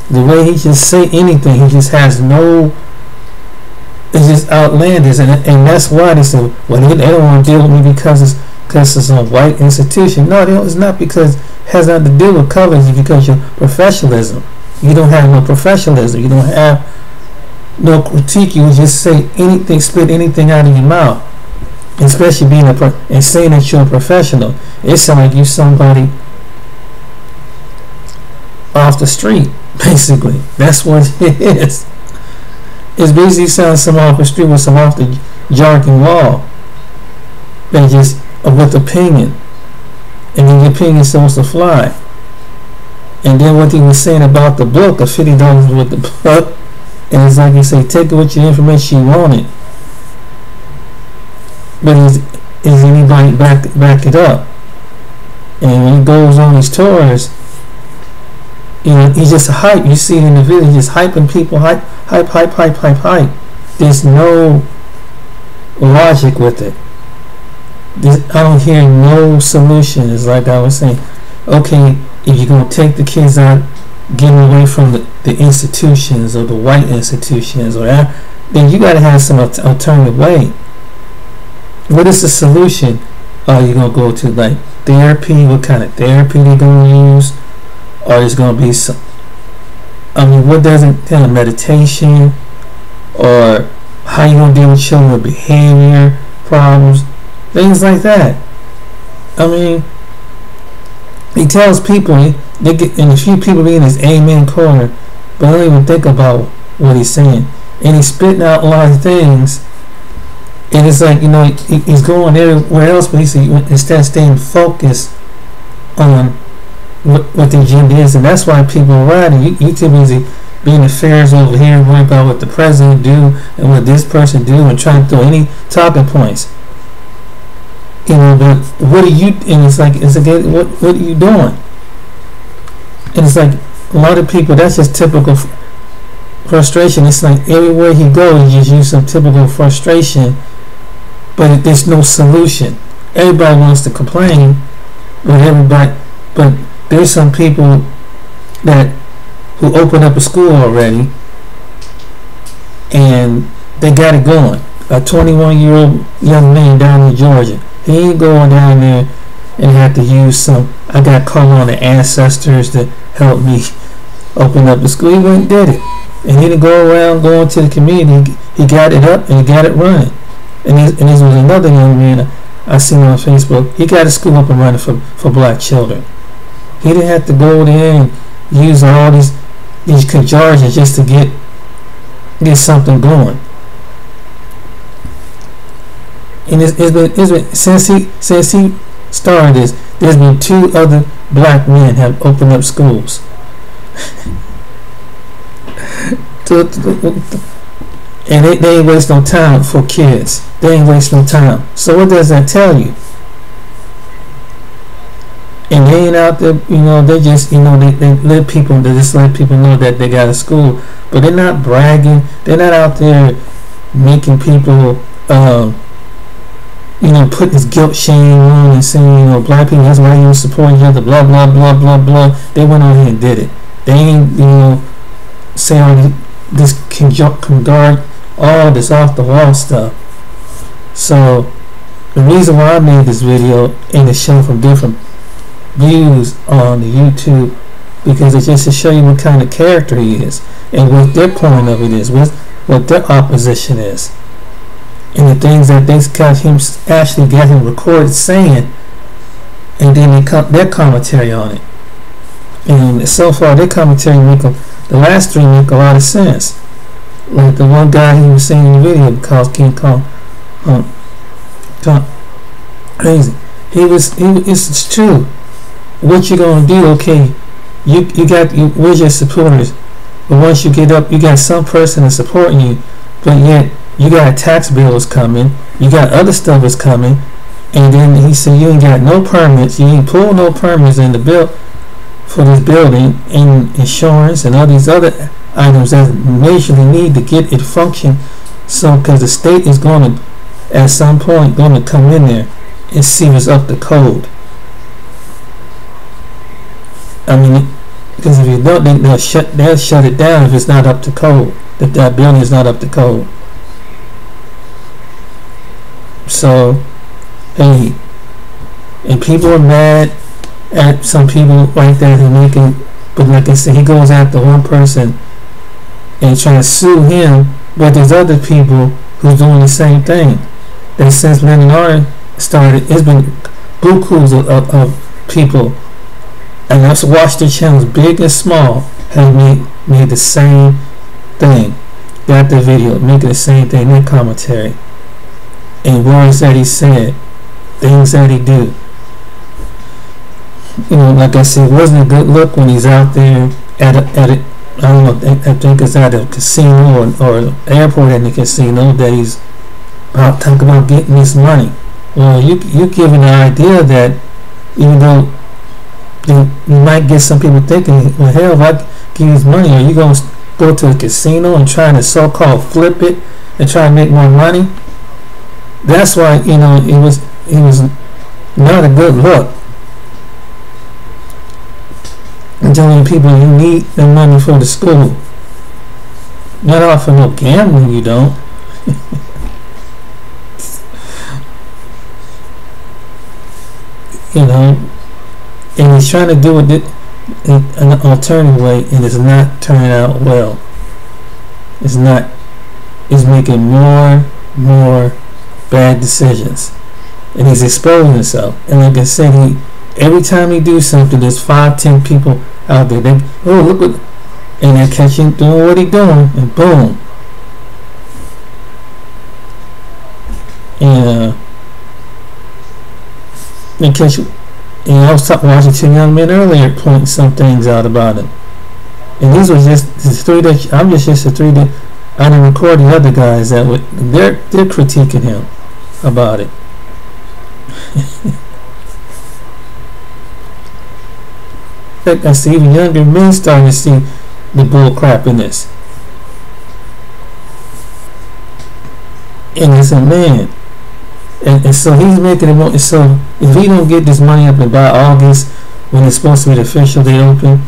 The way he just say anything, he just has no. It's just outlandish, and that's why they say, well, they don't want to deal with me because it's a white institution. No, it's not, because it has nothing to do with color. It's because your professionalism. You don't have no professionalism. You don't have no critique. You just say anything, spit anything out of your mouth. Especially being and saying that you're a professional. It sounds like you're somebody off the street, basically. That's what it is. It's basically sounds some off the street with some off the jargon wall. They just with opinion. And then your opinion is supposed to fly. And then what he was saying about the book of $50 with the book, and it's like you say, take it with your information you want it. But is anybody back it up? And when he goes on his tours, he's just a hype. You see it in the video, he's just hyping people, hype. There's no logic with it. I don't hear no solution. It's like I was saying, okay, if you're going to take the kids out, get them away from the institutions or the white institutions or that, then you got to have some alternative way. What is the solution? Are you going to go to like therapy? What kind of therapy they're going to use? Or is going to be some, what doesn't kind of meditation, or how you going to deal with children with behavior problems, things like that. He tells people they get, and a few people be in his amen corner, but don't even think about what he's saying, and he's spitting out a lot of things. And it's like, he's going everywhere else, but instead of staying focused on what the agenda is, and that's why people are riding. You too busy being affairs over here, worrying about what the president do and what this person do, and trying to throw any talking points. But what are you? And it's like what are you doing? And it's like a lot of people. That's just typical frustration. It's like everywhere he goes, he just use some typical frustration. But there's no solution. Everybody wants to complain, but there's some people who opened up a school already, and they got it going. A 21-year-old young man down in Georgia, he ain't going down there and have to use I got to call on the ancestors to help me open up the school. He went and did it, and he didn't go around going to the community. He got it up and he got it running. And this was another young man I seen on Facebook. He got a school up and running for black children. He didn't have to go there and use all these cajarges just to get something going. And it's been since he started this. There's been 2 other black men have opened up schools. And they ain't waste no time for kids. They ain't waste no time. So what does that tell you? And they ain't out there, they just, they let people know that they got a school. But they're not bragging. They're not out there making people, put this guilt shame on and saying, black people, that's why you support each other, blah, blah, blah, blah, blah. They went on here and did it. They ain't, say all this can guard all this off the wall stuff. So the reason why I made this video and to show from different views on the YouTube, because it's just to show you what kind of character he is and what their point of it is, what their opposition is, and the things that they got him actually got him recorded saying, and then their commentary on it. And so far their commentary the last 3 make a lot of sense. Like the one guy he was saying in the video calls King Kong crazy. It's true. What you gonna do? Okay, where's your supporters? But once you get up, you got some person that's supporting you, but yet you got tax bills coming, you got other stuff that's coming, and then he said you ain't got no permits, you ain't pulled no permits in the bill for this building, and insurance and all these other items that majorly need to get it function. So because the state is going to at some point going to come in there and see what's up to code. I mean, because if you don't, then they'll shut it down if it's not up to code, if that building is not up to code. So hey, and people are mad at some people like that who making, but like I said, he goes after one person and trying to sue him, but there's other people who's doing the same thing. That since Lennon started, it's been bukus of people, and I've watched their channels, big and small, have made the same thing. Got the video, making the same thing, their commentary, and words that he said, things that he do. Like I said, it wasn't a good look when he's out there at it. I don't know, I think it's at a casino or airport at the casino that he's talking about getting this money. Well, you giving the idea that even though you might get some people thinking, well, hell, if I give you this money, are you going to go to a casino and try to so-called flip it and try to make more money? That's why, it was not a good look. Telling people you need the money for the school. Not offer no gambling, you don't. And he's trying to do it in an alternative way, and it's not turning out well. It's not. It's making more bad decisions, and he's exposing himself. And like I said, every time he do something, there's 5-10 people out there. Look what, and they catch him doing what he doing, and boom. And they catch you. And I was watching 2 young men earlier pointing some things out about him. And these were just the 3 that I'm just the 3 that I didn't record the other guys that they're critiquing him about it. I see even younger men starting to see the bull crap in this. And it's a man. And so he's making it more. So if he don't get this money up by August, when it's supposed to be the official day open,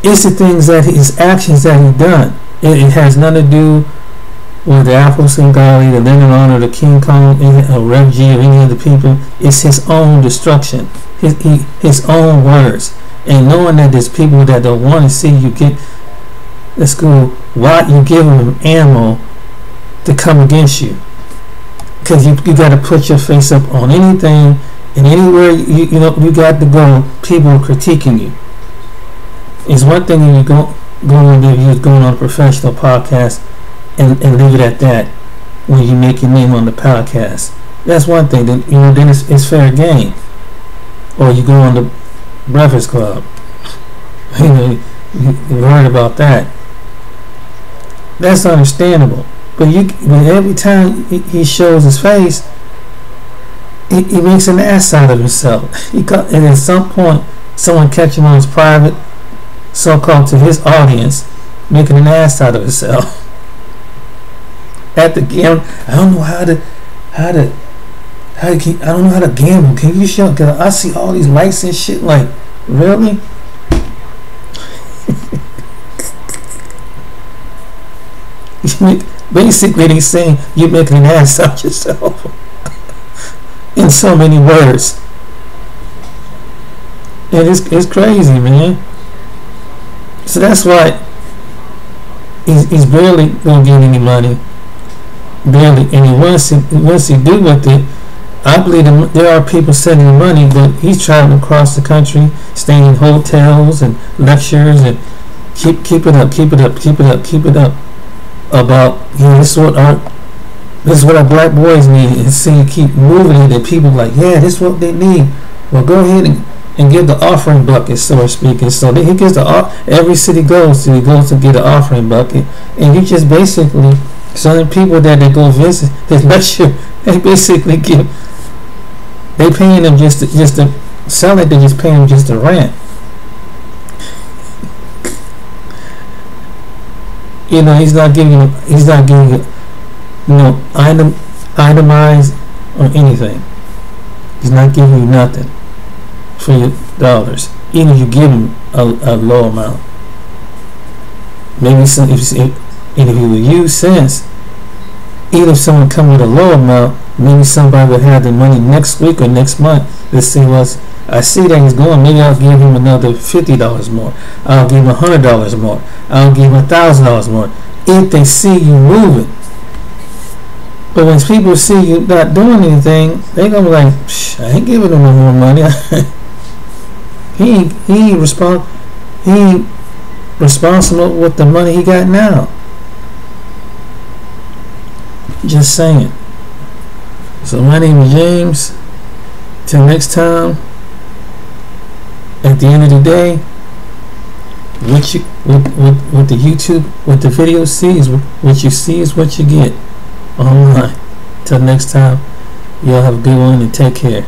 it's the things that his actions that he done. It has nothing to do with the Afro Singali, the Lennon Honor, the King Kong, or Rev G, or any other people. It's his own destruction, his own words. And knowing that there's people that don't want to see you get the school, why you giving them ammo to come against you? Because you got to put your face up on anything and anywhere you got to go. People are critiquing you. It's one thing when you go on there, you're going on a professional podcast and leave it at that when you make your name on the podcast. That's one thing. Then then it's fair game. Or you go on the Breakfast Club. You heard about that. That's understandable. But every time he shows his face, he makes an ass out of himself. And at some point, someone catch him on his private, so-called to his audience, making an ass out of himself. At the game, I don't know how to I don't know how to gamble. Can you show? Cause I see all these lights and shit. Like, really? Basically, they're saying you're making an ass out yourself. In so many words. And it's crazy, man. So that's why he's barely gonna get any money. Barely. And once he do with it, I believe there are people sending him money, but he's traveling across the country, staying in hotels and lectures, and keep it up. About, this is what our black boys need, and see, keep moving it, and people like, yeah, this is what they need. Well, go ahead and give the offering bucket, so to speak. And so he gives every city goes to, he goes to get an offering bucket, and he just basically, some people that they go visit his lecture, they basically they paying them just to sell it. They just paying them just to rent. He's not giving you, itemized or anything. He's not giving you nothing for your dollars, even if you give him a low amount. Maybe if you would use sense, even if someone come with a low amount, maybe somebody would have the money next week or next month. Let's see I see that he's going. Maybe I'll give him another $50 more. I'll give him $100 more. I'll give him $1,000 more. If they see you moving. But when people see you not doing anything, they're gonna be like, I ain't giving him no more money. he responsible with the money he got now. Just saying. So my name is James. Till next time. At the end of the day, what the YouTube, what the video sees, what you see is what you get online. Till next time, y'all have a good one and take care.